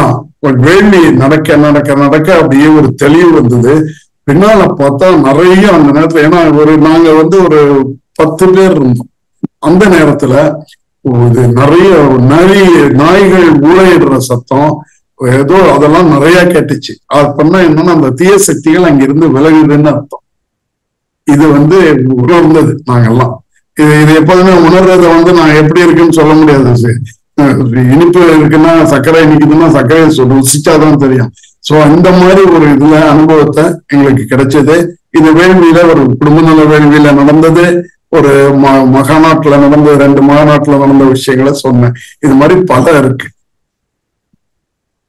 வேள்வி நடக்க நடக்க நடக்க அப்படியே ஒரு தெளிவு வந்தது. பின்னால பார்த்தா நிறைய அந்த நேரத்துல, ஏன்னா நாங்க வந்து ஒரு 10 பேர் இருந்தோம் அந்த நேரத்துல. இது நிறைய நாய்கள் ஊழையிடுற சத்தம் ஏதோ அதெல்லாம் நிறைய கேட்டுச்சு. அது பண்ணா என்னன்னா அந்த தீய சக்திகள் அங்கிருந்து விலகுதுன்னு அர்த்தம். இது வந்து உணர்ந்தது நாங்கெல்லாம். இது எப்போதுமே உணர்றத வந்து நான் எப்படி இருக்குன்னு சொல்ல முடியாது. இனிப்பு இருக்குன்னா சர்க்கரை இனிக்குதுன்னா சர்க்கரையை ருசிச்சாதான் தெரியும். சோ இந்த மாதிரி ஒரு இதுல அனுபவத்தை எங்களுக்கு கிடைச்சது. இது வேள்வியில ஒரு குடும்ப நல வேள்வியில நடந்தது, ஒரு மகாநாட்டுல நடந்த 2 மகாநாட்டுல நடந்த விஷயங்களை சொன்னேன். இது மாதிரி பல இருக்கு.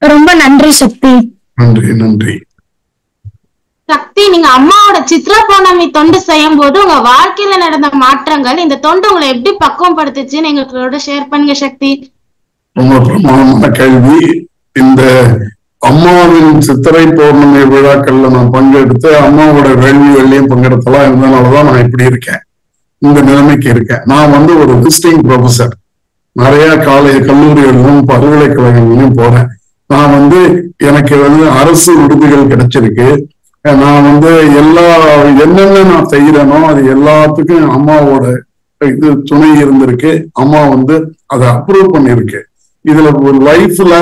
ரொம்ப நன்றி சக்தி. நன்றி நன்றி சக்தி. நீங்க அம்மாவோட சித்ரா பௌர்ணமி தொண்டு செய்யும் போது உங்க வாழ்க்கையில நடந்த மாற்றங்கள், இந்த தொண்டு உங்களை எப்படி பக்குவப்படுத்துச்சுன்னு எங்களோட ஷேர் பண்ணுங்க சக்தி. ரொம்ப பிரமாதமான கேள்வி. இந்த அம்மாவின் சித்திரை பௌர்ணமி விழாக்கள்ல நான் பங்கெடுத்து அம்மாவோட வேள்விகள்லயும் பங்கெடுத்தலாம் இருந்தனாலதான் நான் இப்படி இருக்கேன், இந்த நிலைமைக்கு இருக்கேன். நான் வந்து ஒரு விசிட்டிங் ப்ரொஃபசர், நிறைய கல்லூரிகளிலும் பல்கலைக்கழகங்களிலும் போறேன். நான் வந்து எனக்கு வந்து அரசு விருதுகள் கிடைச்சிருக்கு. நான் வந்து என்னென்ன நான் செய்யறேனோ அது எல்லாத்துக்கும் அம்மாவோட இது துணை இருந்திருக்கு. அம்மா வந்து அதை அப்ரூவ் பண்ணிருக்கு. இதுல ஒரு லைஃப்ல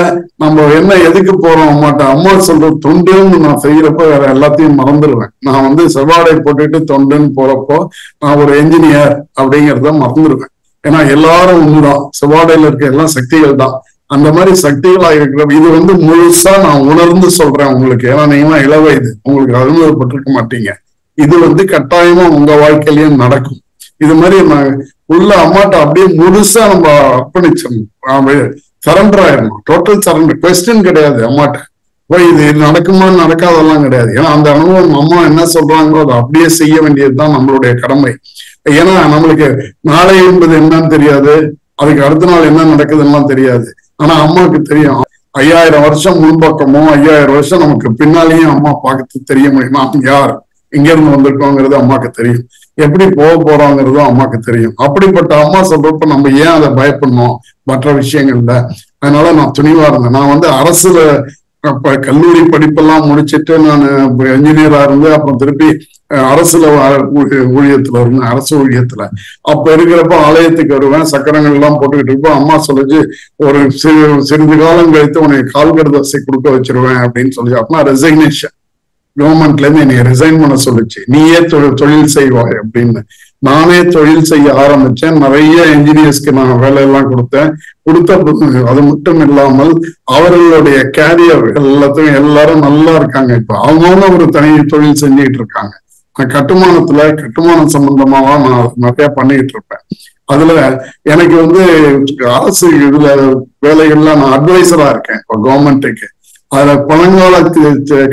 நம்ம என்ன எதுக்கு போறோம் அம்மாட்ட, அம்மா சொல்ற தொண்டுன்னு நான் செய்யறப்ப வேற எல்லாத்தையும் மறந்துடுவேன். நான் வந்து செவ்வாடை போட்டுட்டு தொண்டுன்னு போறப்போ நான் ஒரு என்ஜினியர் அப்படிங்கிறத மறந்துடுவேன். ஏன்னா எல்லாரும் ஒண்ணுதான், செவ்வாடையில இருக்க எல்லாம் சக்திகள் தான். அந்த மாதிரி சக்திகளா இருக்கிற இது வந்து முழுசா நான் உணர்ந்து சொல்றேன் உங்களுக்கு. ஏன்னா நீங்க இளவயது, உங்களுக்கு அனுபவப்பட்டிருக்க மாட்டீங்க. இது வந்து கட்டாயமா உங்க வாழ்க்கையிலயும் நடக்கும். இது மாதிரி நான் உள்ள அம்மாட்ட அப்படியே முழுசா நம்ம அர்ப்பணிச்சிடணும், சரண்டர் ஆயிடணும். டோட்டல் சரண்டர், கொஸ்டின் கிடையாது அம்மாட்ட. போய் இது நடக்குமா நடக்காதெல்லாம் கிடையாது. ஏன்னா அந்த அனுபவம் அம்மா என்ன சொல்றாங்களோ அதை அப்படியே செய்ய வேண்டியதுதான் நம்மளுடைய கடமை. ஏன்னா நம்மளுக்கு நாளை என்பது என்னன்னு தெரியாது, அதுக்கு அடுத்த நாள் என்ன நடக்குதுன்னு தெரியாது. ஆனா அம்மாவுக்கு தெரியும். 5000 வருஷம் முன்பக்கமோ 5000 வருஷம் நமக்கு பின்னாலேயும் அம்மா பார்த்து தெரிய முடியும். நாம் யார், எங்க இருந்து வந்திருக்கோங்கிறது அம்மாவுக்கு தெரியும், எப்படி போக போறோங்கிறதும் அம்மாவுக்கு தெரியும். அப்படிப்பட்ட அம்மா சொல்றப்ப நம்ம ஏன் அதை பயப்படணும் மற்ற விஷயங்கள்ல? அதனால நான் துணிவா இருந்தேன். நான் வந்து அரசுல கல்லூரி படிப்பெல்லாம் முடிச்சுட்டு நான் என்ஜினியரா இருந்து அப்புறம் திருப்பி அரசுல ஊழியத்துல இருந்தேன், அரசு ஊழியத்துல. அப்ப இருக்கிறப்ப ஆலயத்துக்கு வருவேன், சக்கரங்கள் எல்லாம் போட்டுக்கிட்டு இருப்போம். அம்மா சொல்லிச்சு, ஒரு சிறிது காலம் கழித்து உனக்கு கால்கடு தசை கொடுக்க வச்சிருவேன் அப்படின்னு சொல்லி. அப்பனா ரெசிக்னேஷன், கவர்மெண்ட்ல இருந்து என்னை ரிசைன் பண்ண சொல்லிச்சு. நீயே தொழில் செய்வாய் அப்படின்னு. நானே தொழில் செய்ய ஆரம்பிச்சேன். நிறைய என்ஜினியர்ஸ்க்கு நான் வேலையெல்லாம் கொடுத்தேன். அது மட்டும் இல்லாமல் அவர்களுடைய கேரியர் எல்லாரும் நல்லா இருக்காங்க. இப்ப அவங்கவுங்க ஒரு தனி தொழில் செஞ்சுக்கிட்டு இருக்காங்க. கட்டுமானம் சம்பந்தமாவா நான் நிறைய பண்ணிக்கிட்டு இருப்பேன். அதுல எனக்கு வந்து அரசு இதுல வேலைகள்ல நான் அட்வைசரா இருக்கேன் இப்போ கவர்மெண்ட்டுக்கு. அதுல பழங்கால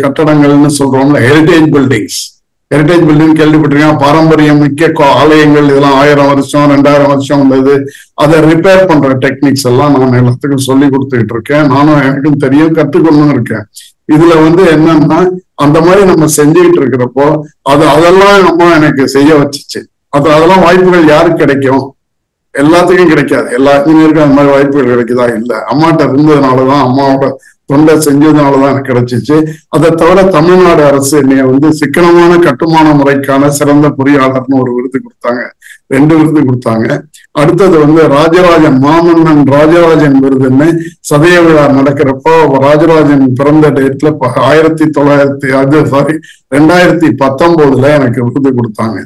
கட்டடங்கள்னு சொல்றோம்ல, ஹெரிட்டேஜ் பில்டிங் கேள்விப்பட்டிருக்கேன். பாரம்பரியம் மிக்க ஆலயங்கள், இதெல்லாம் 1000 வருஷம் 2000 வருஷம் உள்ளது. அதை ரிப்பேர் பண்ற டெக்னிக்ஸ் எல்லாம் நான் எல்லாத்துக்கும் சொல்லி கொடுத்துக்கிட்டு இருக்கேன். நானும் எனக்கும் தெரியும், கத்துக்கொண்டு இருக்கேன். இதுல வந்து என்னன்னா அந்த மாதிரி நம்ம செஞ்சுக்கிட்டு இருக்கிறப்போ அதெல்லாம் நம்ம எனக்கு செய்ய வச்சுச்சு. அதெல்லாம் வாய்ப்புகள் யாருக்கு கிடைக்கும்? எல்லாத்துக்கும் கிடைக்காது. எல்லா இன்ஜினியருக்கும் அந்த மாதிரி வாய்ப்புகள் கிடைக்குதா? இல்லை. அம்மாட்ட இருந்ததுனாலதான், அம்மாவோட தொண்டை செஞ்சதுனாலதான் எனக்கு கிடைச்சிச்சு. அதை தவிர தமிழ்நாடு அரசு என்னைய வந்து சிக்கனமான கட்டுமான முறைக்கான சிறந்த பொறியாளர்னு ஒரு விருது கொடுத்தாங்க, 2 விருது கொடுத்தாங்க. அடுத்தது வந்து மாமன்னன் ராஜராஜன் விருதுன்னு சதய விழா நடக்கிறப்போ ராஜராஜன் பிறந்த டேட்ல 2019 எனக்கு விருது கொடுத்தாங்க,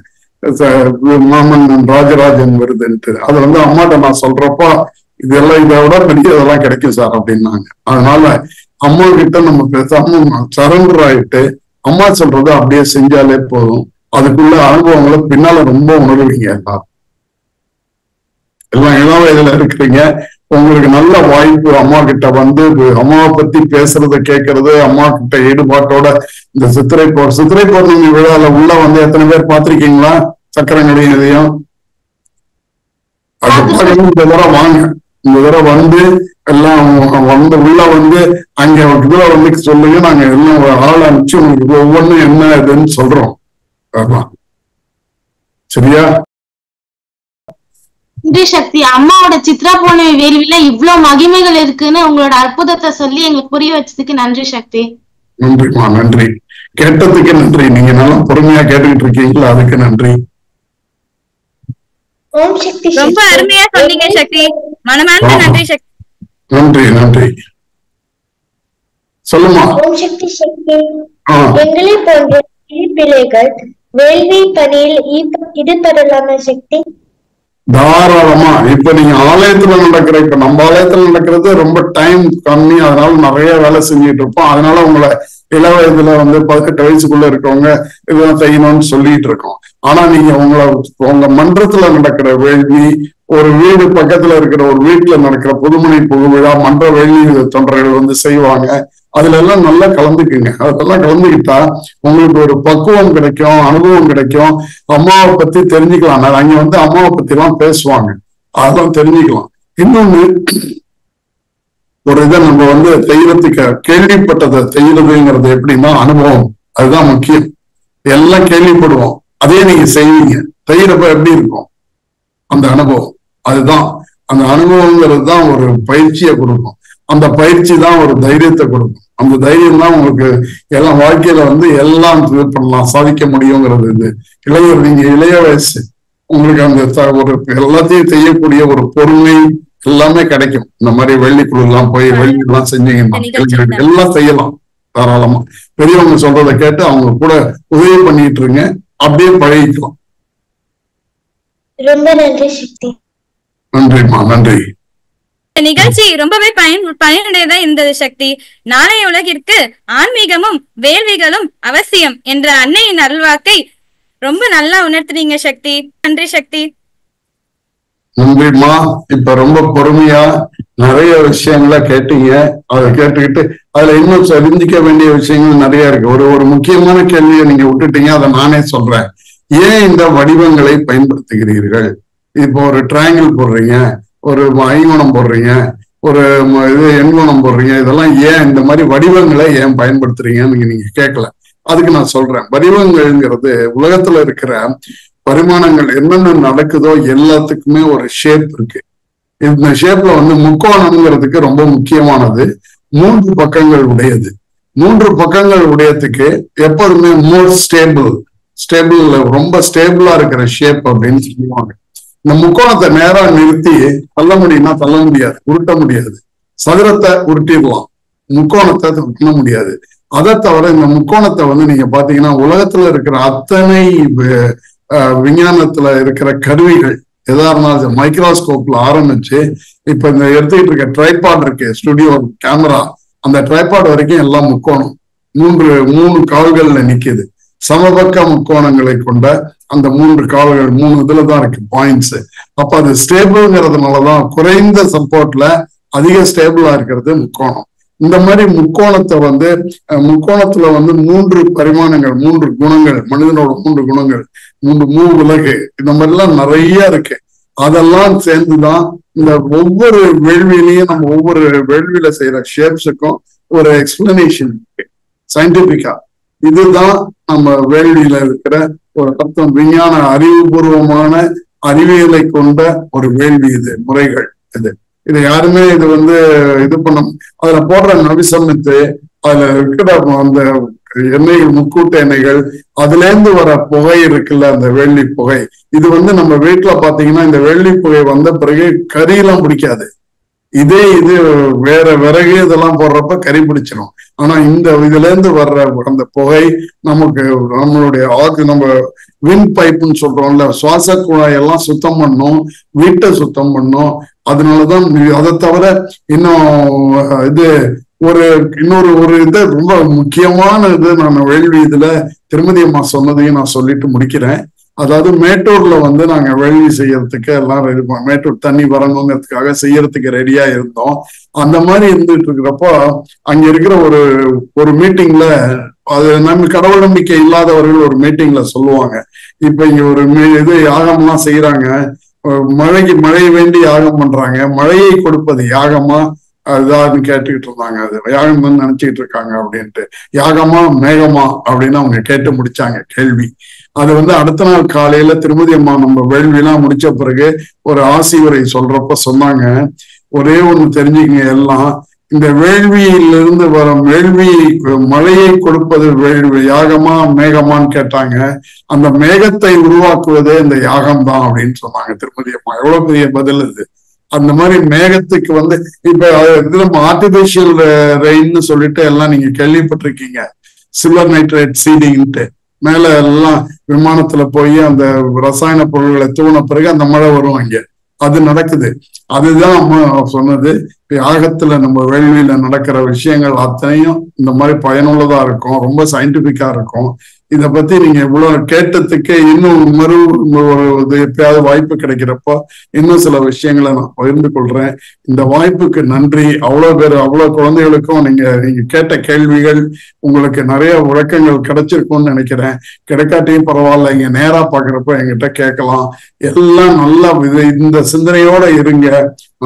மாமன்னன் ராஜராஜன் விருதுன்ட்டு. அது வந்து அம்மாட்ட நான் சொல்றப்போ இதெல்லாம் இதை விட பெரிய இதெல்லாம் கிடைக்கும் சார் அப்படின்னாங்க. அதனால அம்மா கிட்ட நம்ம பேசாம சரண்டர் ஆயிட்டு அம்மா சொல்றதை அப்படியே செஞ்சாலே போதும். அதுக்குள்ள அனுபவங்களை பின்னால ரொம்ப உணர்வீங்க. எல்லாம் இளம் வயதுல இருக்கிறீங்க, உங்களுக்கு நல்ல வாய்ப்பு. அம்மா கிட்ட வந்து அம்மாவை பத்தி பேசுறத கேட்கறது, அம்மா கிட்ட ஈடுபாட்டோட இந்த சித்திரை பௌர்ணமி விழால உள்ள வந்து எத்தனை பேர் பார்த்திருக்கீங்களா? சக்கரங்களையும் இதையும் இந்த தடவை வாங்க, இந்த தடவை வந்து எல்லாம் வந்து உள்ள வந்து அங்க இதுல வந்து சொல்லுங்க, நாங்க எல்லாம் ஆள் அனுப்பிச்சு உங்களுக்கு ஒவ்வொன்றும் என்ன இதுன்னு சொல்றோம். சரியா? நன்றி சக்தி. அம்மாவோட சித்ரா பௌர்ணமி வேள்வியில இவ்வளவு மகிமைகள் இருக்குன்னு உங்களோட அற்புதத்தை சொல்லி எங்களுக்கு புரிய வச்சதுக்கு நன்றி சக்தி. நன்றிமா, நன்றி. கேட்டதுக்கு நன்றி. நீங்க நல்லா பொறுமையா கேட்டுக்கிட்டு இருக்கீங்களா, அதுக்கு நன்றி. ஓம் சக்தி ரொம்ப சக்தி. அருமையா சொன்னீங்க சக்தி. மனமார்ந்த நன்றி சக்தி. நன்றி நன்றி. சொல்லுமா. ஓம் சக்தி சக்தி. எங்களை போன்ற பிள்ளைகள் வேள்வி பணியில் ஈடுபடலாமா சக்தி? தாராளமா. இப்ப நீங்க ஆலயத்துல நடக்கிற, இப்ப நம்ம ஆலயத்துல நடக்கிறது ரொம்ப டைம் கம்மி, அதனால நிறைய வேலை செஞ்சுட்டு இருப்போம். அதனால உங்களை இள வயதுல 18 வயசுக்குள்ள இருக்கவங்க இதெல்லாம் செய்யணும்னு சொல்லிட்டு இருக்கோம். ஆனா நீங்க உங்க மன்றத்துல நடக்கிற வேள்வி, ஒரு வீடு பக்கத்துல இருக்கிற ஒரு வீட்டுல நடக்கிற புதுமனை புகுவிழா, மன்ற வேள்வி தொண்டர்கள் செய்வாங்க. அதுல எல்லாம் நல்லா கலந்துக்குங்க. அதெல்லாம் கலந்துக்கிட்டா உங்களுக்கு ஒரு பக்குவம் கிடைக்கும், அனுபவம் கிடைக்கும். அம்மாவை பத்தி தெரிஞ்சுக்கலாம். அங்க அம்மாவை பத்தி எல்லாம் பேசுவாங்க, அதெல்லாம் தெரிஞ்சுக்கலாம். இன்னொன்னு, ஒரு இதை நம்ம செய்யறதுக்கு கேள்விப்பட்டதை செய்யறதுங்கிறது எப்படின்னா அனுபவம், அதுதான் முக்கியம். எல்லாம் கேள்விப்படுவோம், அதே நீங்க செய்வீங்க, செய்யறப்ப எப்படி இருக்கும் அந்த அனுபவம். அதுதான் அந்த அனுபவங்கிறது தான் ஒரு பயிற்சியை கொடுக்கும். அந்த பயிற்சி தான் ஒரு தைரியத்தை கொடுக்கும். அந்த தைரியம் தான் உங்களுக்கு எல்லாம் வாழ்க்கையில எல்லாம் இது பண்ணலாம், சாதிக்க முடியுங்கிறது. இது இளைஞர், நீங்க இளைய வயசு, உங்களுக்கு அந்த ஒரு எல்லாத்தையும் செய்யக்கூடிய ஒரு பொறுமை எல்லாமே கிடைக்கும். இந்த மாதிரி வெள்ளிக்குழு எல்லாம் போய் வெள்ளி எல்லாம் செஞ்சீங்கன்னா இளைஞர்கள் எல்லாம் செய்யலாம் தாராளமா. பெரியவங்க சொல்றதை கேட்டு அவங்க கூட உதவி பண்ணிட்டு இருங்க, அப்படியே பழகிக்கலாம். ரொம்ப நன்றி சக்தி. நன்றிம்மா, நன்றி. நிகழ்ச்சி ரொம்பவே பயனுடையதா இருந்தது சக்தி. நாளைய உலகிற்கு ஆன்மீகமும் வேள்விகளும் அவசியம் என்ற அன்னையின் அருள்வாக்கை ரொம்ப நல்லா உணர்த்துறீங்க சக்தி. நன்றி சக்தி. நன்றிம்மா. இப்ப ரொம்ப பொறுமையா நிறைய விஷயங்களை கேட்டீங்க. அதை கேட்டுக்கிட்டு அதுல இன்னும் தெரிஞ்சிக்க வேண்டிய விஷயங்கள் நிறைய இருக்கு. ஒரு முக்கியமான கேள்வியை நீங்க விட்டுட்டீங்க, அதை நானே சொல்றேன். ஏன் இந்த வடிவங்களை பயன்படுத்துகிறீர்கள்? இப்போ ஒரு ட்ரையாங்கிள் போடுறீங்க, ஒரு ஐங்கோணம் போடுறீங்க, ஒரு எண்கோணம் போடுறீங்க, இதெல்லாம் ஏன் இந்த மாதிரி வடிவங்களை ஏன் பயன்படுத்துறீங்கன்னு நீங்க கேட்கல. அதுக்கு நான் சொல்றேன். வடிவங்கள்ங்கிறது உலகத்துல இருக்கிற பரிமாணங்கள் என்னென்ன நடக்குதோ எல்லாத்துக்குமே ஒரு ஷேப் இருக்கு. இந்த ஷேப்ல முக்கோணம்ங்கிறதுக்கு ரொம்ப முக்கியமானது 3 பக்கங்கள் உடையது. 3 பக்கங்கள் உடையதுக்கு எப்போதுமே மோர் ஸ்டேபிள் ரொம்ப ஸ்டேபிளா இருக்கிற ஷேப் அப்படின்னு சொல்லுவாங்க. இந்த முக்கோணத்தை நேரா நிறுத்தி தள்ள முடியும்னா தள்ள முடியாது, உருட்ட முடியாது. சதுரத்தை உருட்டிடலாம், முக்கோணத்தை பண்ண முடியாது. அதை தவிர இந்த முக்கோணத்தை நீங்க பாத்தீங்கன்னா உலகத்துல இருக்கிற அத்தனை விஞ்ஞானத்துல இருக்கிற கருவிகள் எதா இருந்தாலும் மைக்ரோஸ்கோப்ல ஆரம்பிச்சு இப்ப இந்த எடுத்துக்கிட்டு இருக்க ட்ரைபாட் இருக்கு, ஸ்டுடியோ கேமரா, அந்த ட்ரைபாட் வரைக்கும் எல்லாம் முக்கோணம். 3 கால்கள்ல நிக்குது. சமபக்க முக்கோணங்களை கொண்ட அந்த 3 கால்கள் 3 இதுலதான் இருக்கு பாயிண்ட்ஸ். அப்ப அது ஸ்டேபிள்ங்கிறதுனாலதான் குறைந்த சப்போர்ட்ல அதிக ஸ்டேபிளா இருக்கிறது முக்கோணம். இந்த மாதிரி முக்கோணத்தை முக்கோணத்துல 3 பரிமாணங்கள், 3 குணங்கள், மனிதனோட 3 குணங்கள், 3 உலகு, இந்த மாதிரிலாம் நிறைய இருக்கு. அதெல்லாம் சேர்ந்துதான் இந்த ஒவ்வொரு வேள்வியிலையும் நம்ம ஒவ்வொரு வேள்வியில செய்யற ஷேப்ஸுக்கும் ஒரு எக்ஸ்பிளனேஷன் இருக்கு சயின்டிபிக்கா. இதுதான் நம்ம வேள்வியில இருக்கிற ஒரு அர்த்தம். விஞ்ஞான அறிவுபூர்வமான அறிவியலை கொண்ட ஒரு வேள்வி இது, முறைகள் இது. இது யாருமே இது பண்ண, அதுல போடுற நவிசமித்து, அதுல இருக்கிற அந்த எண்ணெய்கள், முக்கூட்டு எண்ணெய்கள், அதுல இருந்து வர புகை இருக்குல்ல, அந்த வெள்ளி புகை, இது நம்ம வீட்டுல பாத்தீங்கன்னா இந்த வெள்ளி புகை வந்த பிறகு கறியெல்லாம் பிடிக்காது. இது வேற விறகு இதெல்லாம் போடுறப்ப கறி பிடிச்சிடும். ஆனா இதுல இருந்து வர்ற அந்த புகை நமக்கு நம்மளுடைய நம்ம வின் பைப்புன்னு சொல்றோம்ல, சுவாச குழாயெல்லாம் சுத்தம் பண்ணும், வீட்டை சுத்தம் பண்ணும். அதனாலதான் அதை தவிர இன்னும் இன்னொரு இது ரொம்ப முக்கியமான இது நான் வேள்வி இதுல திருமதி அம்மா சொன்னதையும் நான் சொல்லிட்டு முடிக்கிறேன். அதாவது மேட்டூர்ல நாங்க வேள்வி செய்யறதுக்கு எல்லாம் ரெடி, மேட்டூர் தண்ணி வரணுங்கிறதுக்காக செய்யறதுக்கு ரெடியா இருந்தோம். அந்த மாதிரி இருந்துட்டு இருக்கிறப்போ அங்க இருக்கிற ஒரு மீட்டிங்ல, அது நம்ம கடவுள் நம்பிக்கை இல்லாதவர்கள் ஒரு மீட்டிங்ல சொல்லுவாங்க, இப்ப இங்க ஒரு யாகம்லாம் செய்யறாங்க, மழை வேண்டி யாகம் பண்றாங்க, மழையை கொடுப்பது யாகமா அதுதான் கேட்டுக்கிட்டு இருந்தாங்க. அது யாகம் நினைச்சுக்கிட்டு இருக்காங்க அப்படின்ட்டு. யாகமா மேகமா அப்படின்னு அவங்க கேட்டு முடிச்சாங்க கேள்வி. அது அடுத்த நாள் காலையில திருமதி அம்மா நம்ம வேள்விலாம் முடிச்ச பிறகு ஒரு ஆசி உரை சொல்றப்ப சொன்னாங்க, ஒரே ஒண்ணு தெரிஞ்சுக்கங்க, எல்லாம் இந்த வேள்வியிலிருந்து வரும் வேள்வி மழையை கொடுப்பது வேள்வி யாகமா மேகமான்னு கேட்டாங்க. அந்த மேகத்தை உருவாக்குவதே இந்த யாகம் தான் அப்படின்னு சொன்னாங்க திருமதி அம்மா. எவ்வளவு பெரிய பதில் இது. அந்த மாதிரி மேகத்துக்கு இப்ப நம்ம ஆர்டிபிஷியல் ரெயின்னு சொல்லிட்டு எல்லாம் நீங்க கேள்விப்பட்டிருக்கீங்க. சில்வர் நைட்ரேட் சீடிங்ட்டு மேல எல்லாம் விமானத்துல போய் அந்த ரசாயன பொருள்களை தூண பிறகு அந்த மழை வரும் அங்க. அது நடக்குது. அதுதான் அம்மா சொன்னது. யாகத்துல நம்ம வேள்வியில நடக்கிற விஷயங்கள் அத்தனையும் இந்த மாதிரி பயனுள்ளதா இருக்கும், ரொம்ப சயின்டிபிக்கா இருக்கும். இத பத்தி நீங்க இவ்வளவு கேட்டதுக்கு இன்னும் எப்பயாவது வாய்ப்பு கிடைக்கிறப்போ இன்னும் சில விஷயங்களை நான் பகிர்ந்து கொள்றேன். இந்த வாய்ப்புக்கு நன்றி. அவ்வளவு குழந்தைகளுக்கும் நீங்க கேட்ட கேள்விகள் உங்களுக்கு நிறைய விளக்கங்கள் கிடைச்சிருக்கும்னு நினைக்கிறேன். கிடைக்காட்டியும் பரவாயில்ல, இங்க நேரா பாக்குறப்ப என்கிட்ட கேட்கலாம். எல்லாம் நல்லா இந்த சிந்தனையோட இருங்க.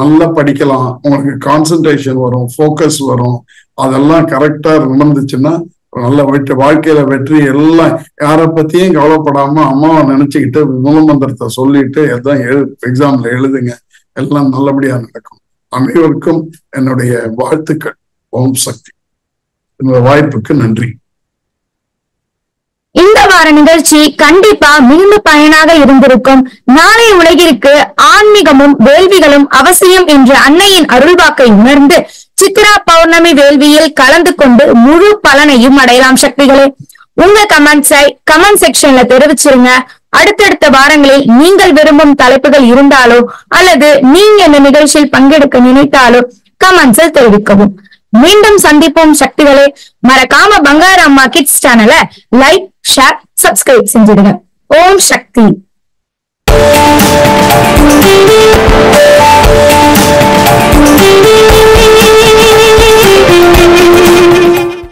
நல்லா படிக்கலாம், உங்களுக்கு கான்சென்ட்ரேஷன் வரும், ஃபோக்கஸ் வரும். அதெல்லாம் கரெக்டா நடந்துச்சுன்னா நல்ல வாழ்க்கையில வெற்றி. எல்லாம் யாரை பத்தியும் கவலைப்படாம அம்மாவை நினைச்சுக்கிட்டு மூலமந்திரத்தை சொல்லிட்டு எல்லாம் எக்ஸாம்ல எழுதுங்க. எல்லாம் நல்லபடியா நடக்கும். அனைவருக்கும் என்னுடைய வாழ்த்துக்கள். ஓம் சக்தி. இந்த வாய்ப்புக்கு நன்றி. இந்த வார நிகழ்ச்சி கண்டிப்பா மிகுந்த பயனாக இருந்திருக்கும். நாளை உலகிற்கு ஆன்மீகமும் வேள்விகளும் அவசியம் என்ற அன்னையின் அருள்வாக்கை உணர்ந்து சித்ரா பௌர்ணமி வேள்வியில் கலந்து கொண்டு முழு பலனையும் அடையலாம் சக்திகளே. உங்க கமெண்ட்ஸை கமெண்ட் செக்ஷன்ல தெரிவிச்சிருங்க. அடுத்தடுத்த வாரங்களில் நீங்கள் விரும்பும் தலைப்புகள் இருந்தாலோ அல்லது நீங்க இந்த நிகழ்ச்சியில் பங்கெடுக்க நினைத்தாலோ கமெண்ட்ஸில் தெரிவிக்கவும். மீண்டும் சந்திப்போம் சக்திகளே. மறக்காம பங்காரு அம்மா கிட்ஸ் சேனலை லைக், ஷேர், சப்ஸ்கிரைப் செஞ்சிடுங்க. ஓம் சக்தி.